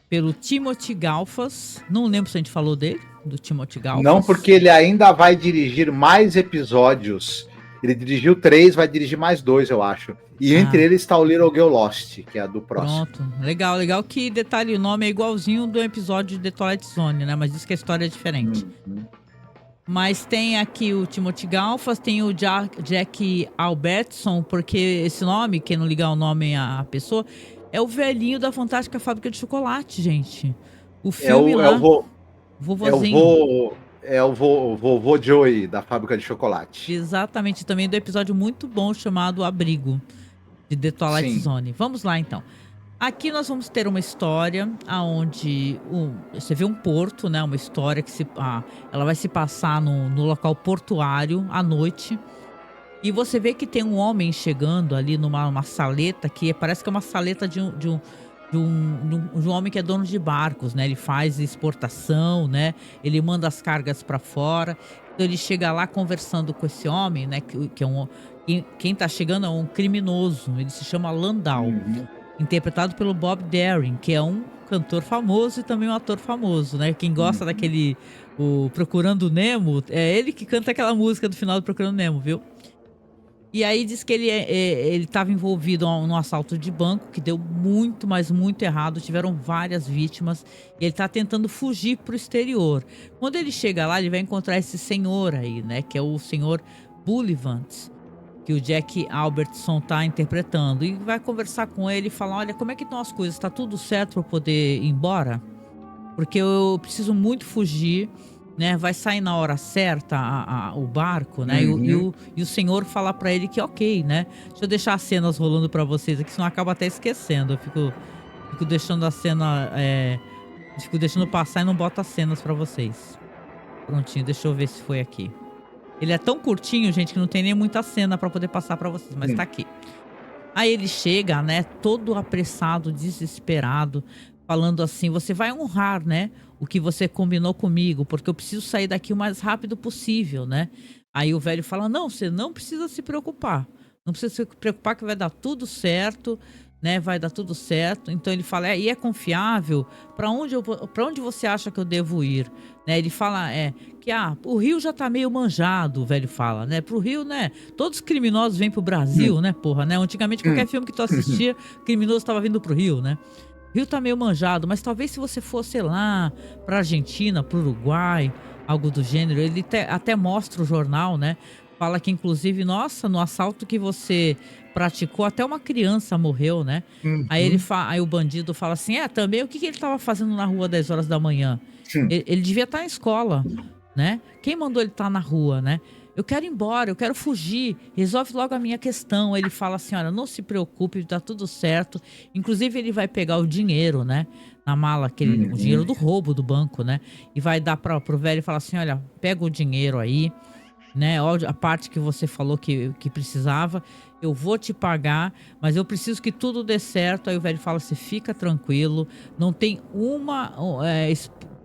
pelo Timothy Galfas. Não lembro se a gente falou dele, do Timothy Galfas. Não, porque ele ainda vai dirigir mais episódios. Ele dirigiu 3, vai dirigir mais 2, eu acho. E entre eles está o Little Girl Lost, que é a do próximo. Pronto, legal que detalhe, o nome é igualzinho do episódio de The Twilight Zone, né? Mas diz que a história é diferente. Mas tem aqui o Timothy Galfas, tem o Jack Albertson, porque esse nome, quem não ligar o nome à pessoa, é o velhinho da Fantástica Fábrica de Chocolate, gente. O filme vovozinho. É o vovô Joey da Fábrica de Chocolate. Exatamente, também do episódio muito bom chamado Abrigo, de The Twilight Zone. Vamos lá, então. Aqui nós vamos ter uma história onde você vê um porto, né? Uma história que ela vai se passar no local portuário à noite. E você vê que tem um homem chegando ali numa saleta que parece que é uma saleta de um homem que é dono de barcos, né? Ele faz exportação, né? Ele manda as cargas para fora. Então ele chega lá conversando com esse homem, né? Que é quem tá chegando é um criminoso. Ele se chama Landau. Interpretado pelo Bob Darin, que é um cantor famoso e também um ator famoso, né? Quem gosta daquele o Procurando Nemo, é ele que canta aquela música do final do Procurando Nemo, viu? E aí diz que ele estava envolvido num assalto de banco que deu muito, mas muito errado. Tiveram várias vítimas e ele está tentando fugir para o exterior. Quando ele chega lá, ele vai encontrar esse senhor aí, né? Que é o senhor Bullivant, que o Jack Albertson tá interpretando. E vai conversar com ele e falar, olha, como é que estão as coisas? Tá tudo certo para eu poder ir embora? Porque eu preciso muito fugir, né? Vai sair na hora certa o barco, né? E o senhor falar para ele que ok, né? Deixa eu deixar as cenas rolando para vocês aqui, senão acaba até esquecendo. Eu fico deixando a cena... fico deixando passar e não boto as cenas para vocês. Prontinho, deixa eu ver se foi aqui. Ele é tão curtinho, gente, que não tem nem muita cena pra poder passar pra vocês, mas tá aqui. Aí ele chega, né, todo apressado, desesperado, falando assim, você vai honrar, né, o que você combinou comigo, porque eu preciso sair daqui o mais rápido possível, né? Aí o velho fala, não, você não precisa se preocupar. Não precisa se preocupar que vai dar tudo certo, né? Vai dar tudo certo. Então ele fala, e é confiável? Para onde você acha que eu devo ir? Né? Ele fala, que o Rio já tá meio manjado, o velho fala, né? Pro Rio, né? Todos os criminosos vêm pro Brasil, né, porra, né? Antigamente qualquer filme que tu assistia, criminoso tava vindo pro Rio, né? O Rio tá meio manjado, mas talvez se você for, sei lá, pra Argentina, pro Uruguai, algo do gênero, ele até mostra o jornal, né? Fala que inclusive, nossa, no assalto que você praticou, até uma criança morreu, né? Aí o bandido fala assim, também o que ele tava fazendo na rua 10 horas da manhã? Ele devia estar na escola, né? Quem mandou ele estar na rua, né? Eu quero ir embora, eu quero fugir, resolve logo a minha questão. Ele fala assim, olha, não se preocupe, tá tudo certo. Inclusive ele vai pegar o dinheiro, né? Na mala, o dinheiro do roubo do banco, né? E vai dar pro velho e falar assim, olha, pega o dinheiro aí, né? A parte que você falou que precisava, eu vou te pagar, mas eu preciso que tudo dê certo. Aí o velho fala assim, fica tranquilo, não tem uma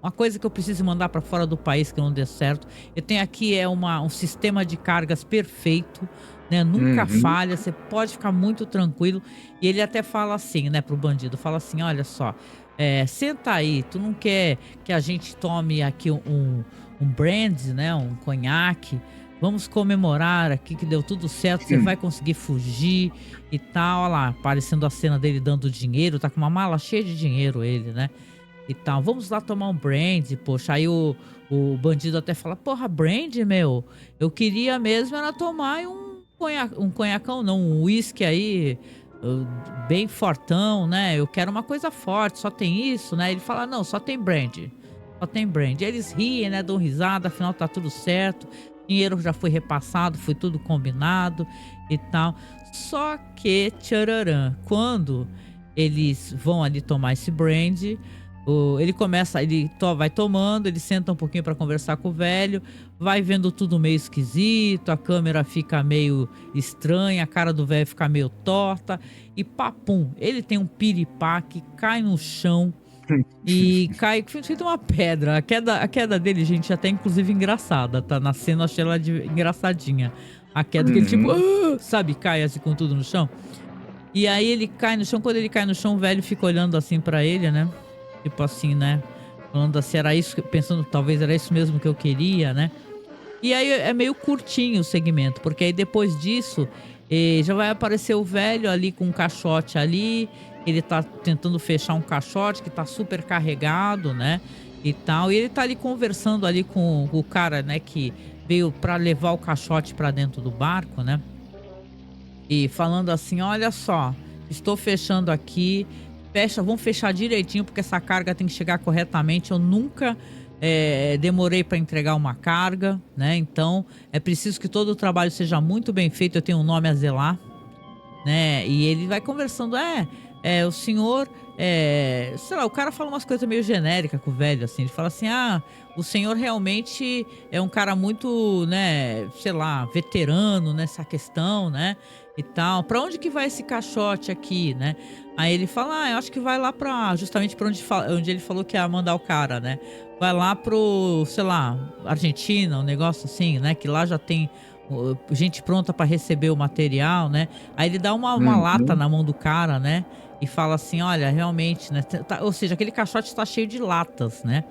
uma coisa que eu preciso mandar para fora do país que não dê certo. Eu tenho aqui um sistema de cargas perfeito, né? Nunca Uhum. falha, você pode ficar muito tranquilo. E ele até fala assim, né, pro bandido, fala assim, olha só, senta aí, tu não quer que a gente tome aqui um brandy, né, um conhaque? Vamos comemorar aqui que deu tudo certo, você vai conseguir fugir e tal. Olha lá, aparecendo a cena dele dando dinheiro, tá com uma mala cheia de dinheiro ele, né? E tal, vamos lá tomar um brandy, poxa. Aí o bandido até fala, porra, brandy, meu, eu queria mesmo era tomar um conhacão, não, um uísque aí, bem fortão, né? Eu quero uma coisa forte, só tem isso, né? Ele fala, não, só tem brandy. Só tem brandy. Eles riem, né? Dão risada, afinal tá tudo certo. Dinheiro já foi repassado, foi tudo combinado e tal. Só que, tchararã, quando eles vão ali tomar esse brandy, ele começa, vai tomando, ele senta um pouquinho para conversar com o velho, vai vendo tudo meio esquisito, a câmera fica meio estranha, a cara do velho fica meio torta e papum, ele tem um piripá que cai no chão e cai feito uma pedra. A queda dele, gente, até inclusive engraçada, tá? Na cena eu achei ela engraçadinha. A queda que ele tipo, Uhum. sabe, cai assim com tudo no chão. E aí ele cai no chão, quando ele cai no chão, o velho fica olhando assim pra ele, né? Tipo assim, né? Falando assim, era isso, pensando, talvez era isso mesmo que eu queria, né? E aí é meio curtinho o segmento, porque aí depois disso, já vai aparecer o velho ali com um caixote ali, ele tá tentando fechar um caixote que tá super carregado, né? E tal, e ele tá ali conversando ali com o cara, né, que veio pra levar o caixote pra dentro do barco, né? E falando assim: olha só, estou fechando aqui, vamos fechar direitinho, porque essa carga tem que chegar corretamente. Eu nunca demorei para entregar uma carga, né? Então é preciso que todo o trabalho seja muito bem feito. Eu tenho um nome a zelar, né? E ele vai conversando, o senhor, sei lá, o cara fala umas coisas meio genéricas com o velho, assim, ele fala assim, o senhor realmente é um cara muito, né, sei lá, veterano nessa questão, né, e tal, pra onde que vai esse caixote aqui, né? Aí ele fala, eu acho que vai lá justamente pra onde ele falou que ia mandar o cara, né? Vai lá pro, sei lá, Argentina, um negócio assim, né, que lá já tem gente pronta para receber o material, né? Aí ele dá uma lata Uhum. na mão do cara, né? E fala assim, olha, realmente, né? Ou seja, aquele caixote está cheio de latas, né?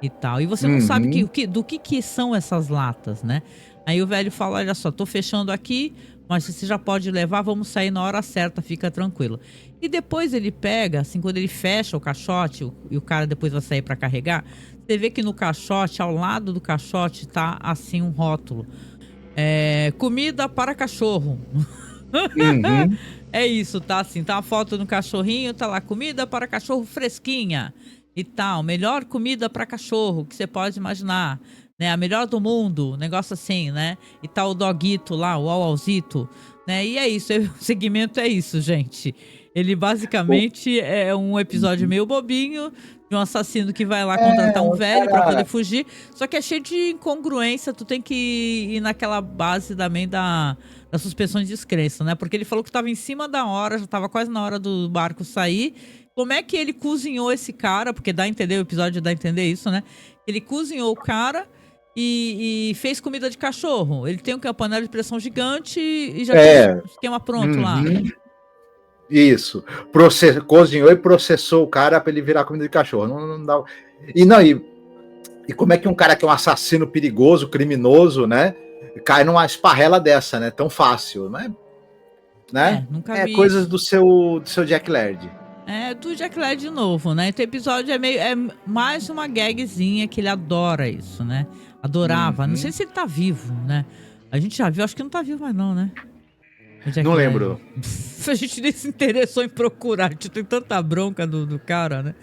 E tal. E você não sabe Uhum. do que são essas latas, né? Aí o velho fala, olha só, tô fechando aqui, mas você já pode levar, vamos sair na hora certa, fica tranquilo. E depois ele pega, assim, quando ele fecha o caixote e o cara depois vai sair para carregar, você vê que no caixote, ao lado do caixote, tá assim um rótulo. Comida para cachorro. Uhum. É isso, tá assim, tá uma foto no cachorrinho, tá lá, comida para cachorro fresquinha e tal, melhor comida para cachorro que você pode imaginar, né, a melhor do mundo, negócio assim, né, e tá o doguito lá, o auauzito, né, e é isso, o segmento é isso, gente. Ele O basicamente é um episódio Uhum. meio bobinho, de um assassino que vai lá É, contratar um o velho pra poder cara fugir, só que é cheio de incongruência, tu tem que ir naquela base também da suspensão de descrença, né? Porque ele falou que estava em cima da hora, já estava quase na hora do barco sair. Como é que ele cozinhou esse cara? Porque dá a entender, o episódio dá a entender isso, né? Ele cozinhou o cara e fez comida de cachorro. Ele tem uma panela de pressão gigante e já tem é. um esquema pronto lá. Uhum. Isso. Cozinhou e processou o cara para ele virar comida de cachorro. Não dá. E não, e como é que um cara que é um assassino perigoso, criminoso, né? Cai numa esparrela dessa, né? Tão fácil, né? Nunca É vi coisas isso. do seu Jack Laird. É do Jack Laird de novo, né? Então o episódio é mais uma gagzinha que ele adora isso, né? Adorava. Não sei Uhum. se ele tá vivo, né? A gente já viu, acho que não tá vivo mais não, né? O Não Jack Laird. lembro. A gente nem se interessou em procurar. A gente tem tanta bronca do cara, né?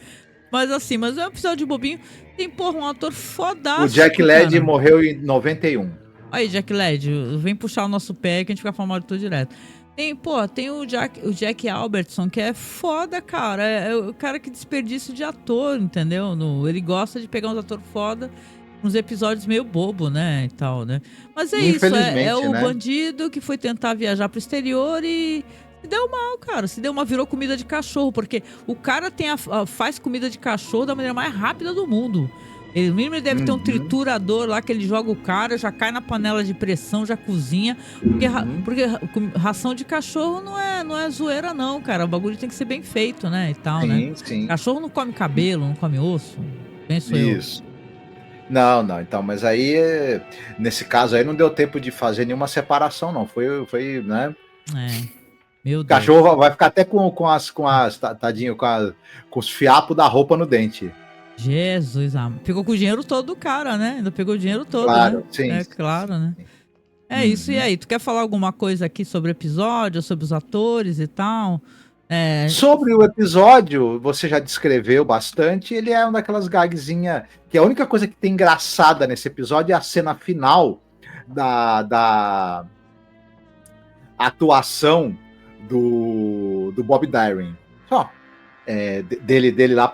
Mas assim, mas é um episódio bobinho. Tem, porra, um ator O Jack fodástico, Laird cara. morreu em 91. Aí, Jack Laird, vem puxar o nosso pé que a gente fica falando de tudo direto. Tem o Jack Albertson, que é foda, cara. É o cara que desperdício de ator, entendeu? Ele gosta de pegar uns atores foda, uns episódios meio bobo, né? E tal, né? Mas é isso, é Infelizmente, o né? bandido que foi tentar viajar pro exterior e se deu mal, cara. Se deu mal, virou comida de cachorro, porque o cara faz comida de cachorro da maneira mais rápida do mundo. Ele, no mínimo, ele deve ter um Uhum. triturador lá que ele joga o cara, já cai na panela de pressão, já cozinha. Porque, Uhum. porque ração de cachorro não é zoeira, não, cara. O bagulho tem que ser bem feito, né? E tal, né? Sim, sim. Cachorro não come cabelo, não come osso. Penso eu. Isso. Não, não, então, mas aí, nesse caso aí, não deu tempo de fazer nenhuma separação, não. Foi, né? É. Meu O Deus. cachorro vai ficar até tadinho, com os fiapos da roupa no dente. Jesus, amado. Ficou com o dinheiro todo do cara, né? Ainda pegou o dinheiro todo, né? Claro, sim. É claro, né? Sim. É isso, e Uhum. aí? Tu quer falar alguma coisa aqui sobre o episódio, sobre os atores e tal? É, Sobre o episódio, você já descreveu bastante. Ele é uma daquelas gagzinhas que a única coisa que tem engraçada nesse episódio é a cena final da atuação do Bob Dyron. Só. Dele lá,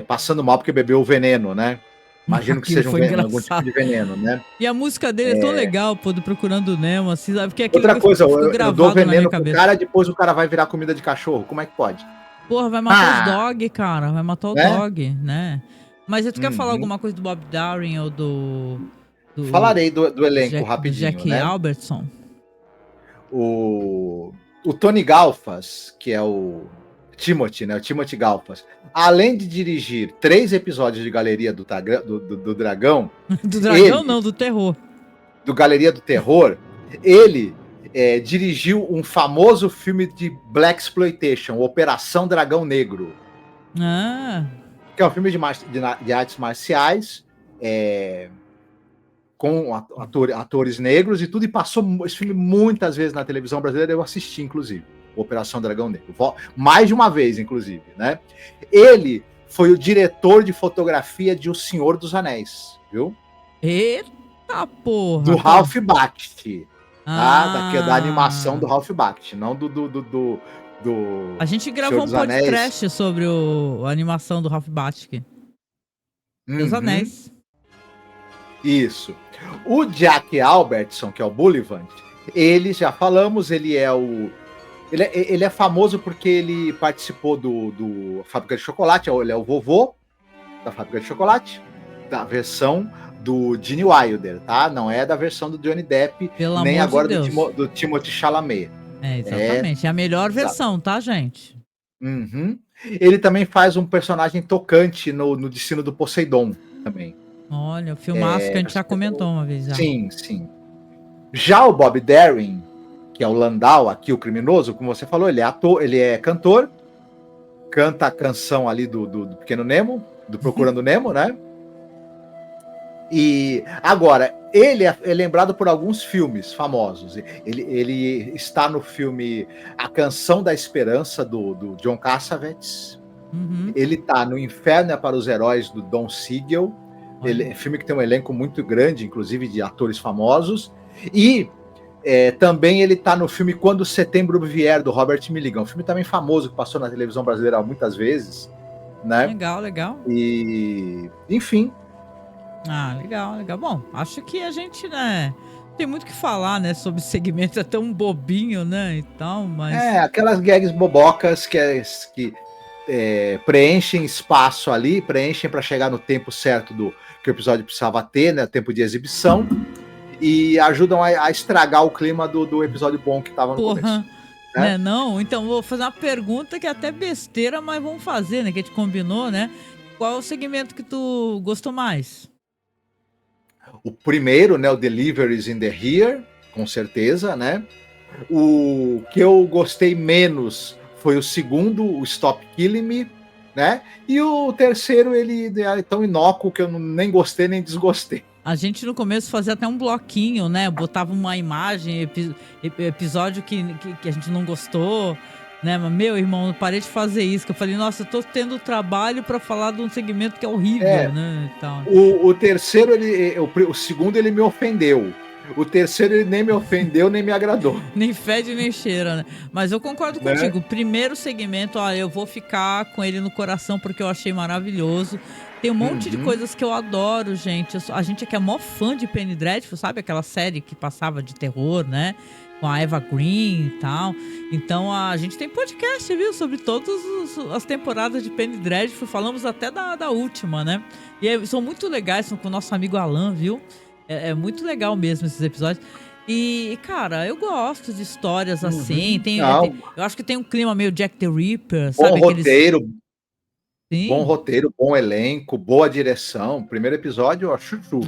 passando mal porque bebeu o veneno, né? Imagino que aquilo seja foi algum tipo engraçado. de veneno, né? E a música dele é tão legal, pô, do Procurando Nemo, assim, sabe? Porque aquilo Outra coisa, ficou eu dou gravado na minha veneno pro cabeça. cara, depois o cara vai virar comida de cachorro. Como é que pode? Porra, vai matar os dog, cara. Vai matar o Né? dog, né? Mas tu quer falar Uhum. alguma coisa do Bob Dyron ou do Falarei do elenco do rapidinho, Jack né? Albertson? O Tony Galfas, que é o Timothy, né? O Timothy Galfas, além de dirigir 3 episódios de Galeria do Dragão, Do dragão, ele, não, do terror. do Galeria do Terror, ele dirigiu um famoso filme de Black Exploitation, Operação Dragão Negro, Ah, que é um filme de artes marciais, com atores negros e tudo, e passou esse filme muitas vezes na televisão brasileira, eu assisti, inclusive, Operação Dragão Negro, mais de uma vez, inclusive, né? Ele foi o diretor de fotografia de O Senhor dos Anéis, viu? eita porra. Do Ralph Bakshi, tá? Ah. Da animação do Ralph Bakshi, não do A gente gravou um podcast sobre a animação do Ralph Bakshi. Dos Anéis. Isso. O Jack Albertson, que é o Bullivant, ele, já falamos, ele é famoso porque ele participou do Fábrica de Chocolate, ele é o vovô da Fábrica de Chocolate, da versão do Gene Wilder, tá? Não é da versão do Johnny Depp, Pelo nem amor agora de Deus. do Timothée Chalamet. Exatamente. É a melhor versão, tá, gente? Uhum. Ele também faz um personagem tocante no Destino do Poseidon, também. Olha, o filmaço que a gente já comentou uma vez. Já. Sim, sim. Já o Bob Darin, que é o Landau aqui, o criminoso, como você falou, ele é ator, ele é cantor, canta a canção ali do Pequeno Nemo, do Procurando Nemo, né? E agora, ele é lembrado por alguns filmes famosos. Ele está no filme A Canção da Esperança, do John Cassavetes. Uhum. Ele está no Inferno é para os Heróis, do Don Siegel. Filme que tem um elenco muito grande, inclusive de atores famosos. E também ele está no filme Quando Setembro Vier, do Robert Milligan. Um filme também famoso, que passou na televisão brasileira muitas vezes, né? Legal, legal. E, enfim. Ah, legal, legal. Bom, acho que a gente, né, tem muito o que falar, né, sobre segmento, é tão bobinho, né, e tal, mas... Aquelas gags bobocas que preenchem espaço ali, preenchem para chegar no tempo certo que o episódio precisava ter, né, tempo de exibição, e ajudam a estragar o clima do episódio bom que tava no começo. Né? Não? Então vou fazer uma pergunta que é até besteira, mas vamos fazer, né, que a gente combinou, né? Qual é o segmento que tu gostou mais? O primeiro, né, o Deliveries in the Here, com certeza, né? O que eu gostei menos foi o segundo, o Stop Killing Me, né? E o terceiro, ele é tão inócuo que eu nem gostei nem desgostei. A gente no começo fazia até um bloquinho, né? Botava uma imagem, episódio que a gente não gostou, né? Mas, meu irmão, eu parei de fazer isso. Que eu falei, nossa, eu tô tendo trabalho pra falar de um segmento que é horrível, né? Então... O terceiro, o segundo, ele me ofendeu. O terceiro ele nem me ofendeu, nem me agradou. Nem fede, nem cheira, né? Mas eu concordo contigo. Primeiro segmento, ó, eu vou ficar com ele no coração porque eu achei maravilhoso. Tem um monte de coisas que eu adoro, gente. A gente aqui é mó fã de Penny Dreadful, sabe? Aquela série que passava de terror, né? Com a Eva Green e tal. Então a gente tem podcast, viu? Sobre todas as temporadas de Penny Dreadful. Falamos até da última, né? E são muito legais, são com o nosso amigo Alan, viu? É muito legal mesmo esses episódios. E, cara, eu gosto de histórias assim. Eu acho que tem um clima meio Jack the Ripper, sabe? Bom roteiro, bom elenco, boa direção. Primeiro episódio, ó, chuchu.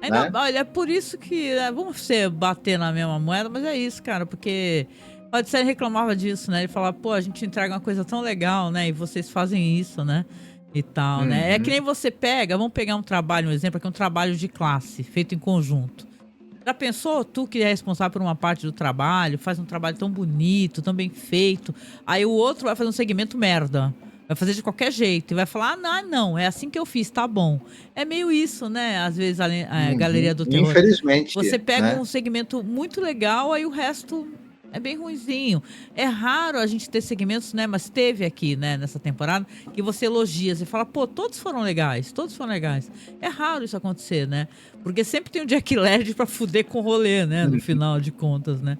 Ainda, olha, é por isso que vamos bater na mesma moeda, mas é isso, cara, porque pode ser, ele reclamava disso, né? Ele falava, pô, a gente entrega uma coisa tão legal, né? E vocês fazem isso, né? E tal, né? É que nem você vamos pegar um trabalho, um exemplo aqui, um trabalho de classe, feito em conjunto. Já pensou, tu que é responsável por uma parte do trabalho, faz um trabalho tão bonito, tão bem feito, aí o outro vai fazer um segmento merda. Vai fazer de qualquer jeito e vai falar, não, é assim que eu fiz, tá bom. É meio isso, né? Às vezes a Galeria do Terror. Infelizmente. Você pega um segmento muito legal, aí o resto é bem ruinzinho. É raro a gente ter segmentos, né? Mas teve aqui, né, nessa temporada, que você elogia, você fala, pô, todos foram legais. É raro isso acontecer, né? Porque sempre tem um Jack Laird pra fuder com o rolê, né? No final de contas, né?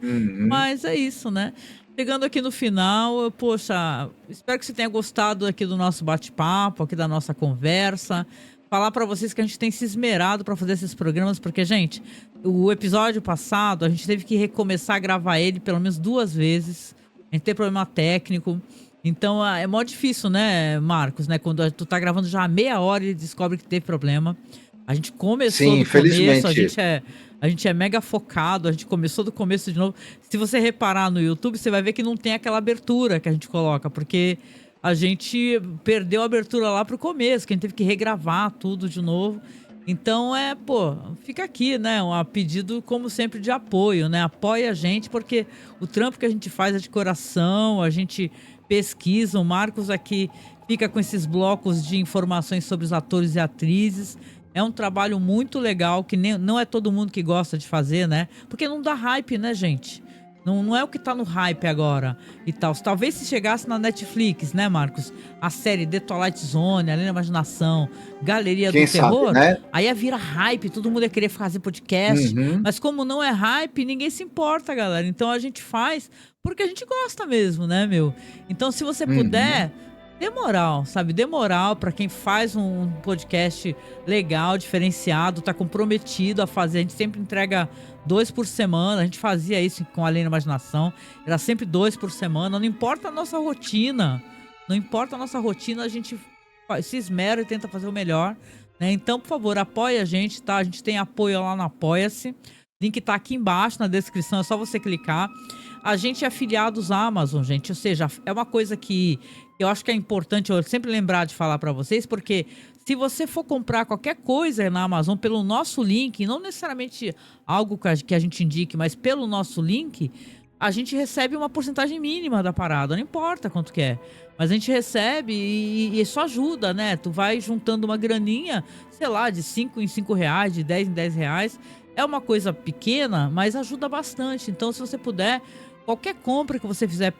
Mas é isso, né? Chegando aqui no final, poxa, espero que você tenha gostado aqui do nosso bate-papo, aqui da nossa conversa. Falar pra vocês que a gente tem se esmerado pra fazer esses programas, porque, gente, o episódio passado, a gente teve que recomeçar a gravar ele pelo menos 2 vezes. A gente teve problema técnico. Então, é mó difícil, né, Marcos, né? Quando tu tá gravando já há meia hora e descobre que teve problema. A gente começou do começo, a gente é mega focado, a gente começou do começo de novo. Se você reparar no YouTube, você vai ver que não tem aquela abertura que a gente coloca, porque a gente perdeu a abertura lá pro começo, que a gente teve que regravar tudo de novo. Então, fica aqui, né, um pedido, como sempre, de apoio, né? Apoia a gente, porque o trampo que a gente faz é de coração, a gente pesquisa, o Marcos aqui fica com esses blocos de informações sobre os atores e atrizes. É um trabalho muito legal, que não é todo mundo que gosta de fazer, né? Porque não dá hype, né, gente? Não é o que tá no hype agora e tal. Talvez se chegasse na Netflix, né, Marcos? A série The Twilight Zone, Além da Imaginação, Galeria do Terror, né? Aí ia virar hype, todo mundo ia querer fazer podcast. Mas como não é hype, ninguém se importa, galera. Então a gente faz porque a gente gosta mesmo, né, meu? Então se você puder... Dê moral, sabe? Dê moral pra quem faz um podcast legal, diferenciado, tá comprometido a fazer. A gente sempre entrega 2 por semana. A gente fazia isso com a Além da Imaginação. Era sempre 2 por semana. Não importa a nossa rotina. A gente se esmera e tenta fazer o melhor, né? Então, por favor, apoie a gente, tá? A gente tem apoio lá no Apoia-se. Link tá aqui embaixo na descrição, é só você clicar. A gente é afiliados à Amazon, gente. Ou seja, é uma coisa que eu acho que é importante eu sempre lembrar de falar para vocês, porque se você for comprar qualquer coisa na Amazon pelo nosso link, não necessariamente algo que a gente indique, mas pelo nosso link, a gente recebe uma porcentagem mínima da parada, não importa quanto que é. Mas a gente recebe e isso ajuda, né? Tu vai juntando uma graninha, sei lá, de 5 em 5 reais, de 10 em 10 reais. É uma coisa pequena, mas ajuda bastante. Então, se você puder, qualquer compra que você fizer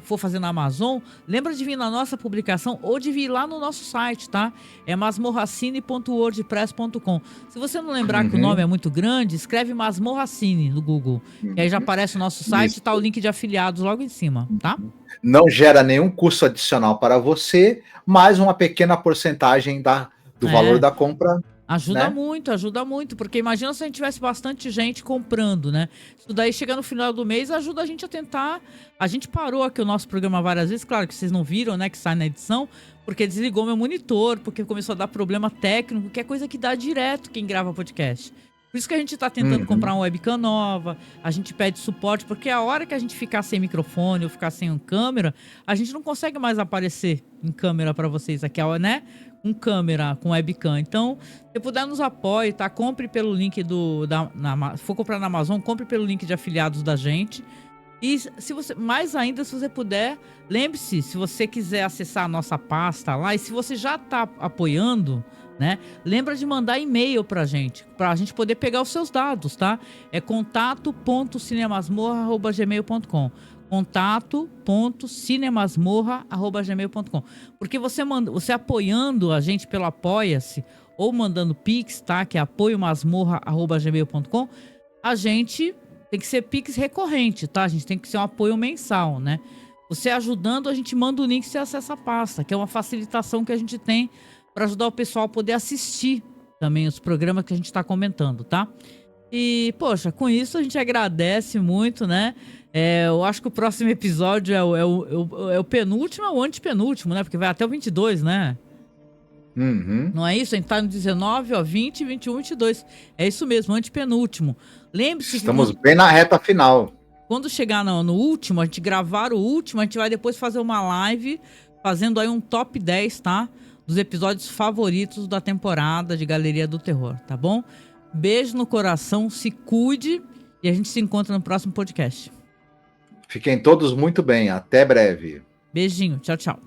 for fazer na Amazon, lembra de vir na nossa publicação ou de vir lá no nosso site, tá? É masmorracine.wordpress.com. Se você não lembrar que o nome é muito grande, escreve Masmorracine no Google. E aí já aparece o nosso site e tá o link de afiliados logo em cima, tá? Não gera nenhum custo adicional para você, mais uma pequena porcentagem do valor da compra. Ajuda muito, porque imagina se a gente tivesse bastante gente comprando, né? Isso daí chega no final do mês, ajuda a gente a tentar. A gente parou aqui o nosso programa várias vezes, claro que vocês não viram, né, que sai na edição, porque desligou meu monitor, porque começou a dar problema técnico, que é coisa que dá direto quem grava podcast. Por isso que a gente tá tentando comprar uma webcam nova, a gente pede suporte, porque a hora que a gente ficar sem microfone ou ficar sem câmera, a gente não consegue mais aparecer em câmera para vocês aqui, né? Com câmera, com webcam. Então, se puder, nos apoie, tá? Compre pelo link se for comprar na Amazon, compre pelo link de afiliados da gente. E se você, mais ainda, se você puder, lembre-se, se você quiser acessar a nossa pasta lá, e se você já está apoiando, né? Lembra de mandar e-mail pra gente poder pegar os seus dados, tá? É contato.cinemasmorra@gmail.com. contato.cinemasmorra@gmail.com. Porque você apoiando a gente pelo Apoia-se ou mandando Pix, tá? Que é apoiomasmorra@gmail.com. A gente tem que ser Pix recorrente, tá? A gente tem que ser um apoio mensal, né? Você ajudando, a gente manda o link e você acessa a pasta, que é uma facilitação que a gente tem para ajudar o pessoal a poder assistir também os programas que a gente está comentando, tá? E, poxa, com isso a gente agradece muito, né? Eu acho que o próximo episódio é o penúltimo ou o antepenúltimo, né? Porque vai até o 22, né? Uhum. Não é isso? A gente tá no 19, ó, 20, 21, 22. É isso mesmo, antepenúltimo. Lembre-se que Estamos bem na reta final. quando chegar no último, a gente gravar o último, a gente vai depois fazer uma live fazendo aí um top 10, tá? Dos episódios favoritos da temporada de Galeria do Terror, tá bom? Beijo no coração, se cuide e a gente se encontra no próximo podcast. Fiquem todos muito bem. Até breve. Beijinho, tchau, tchau.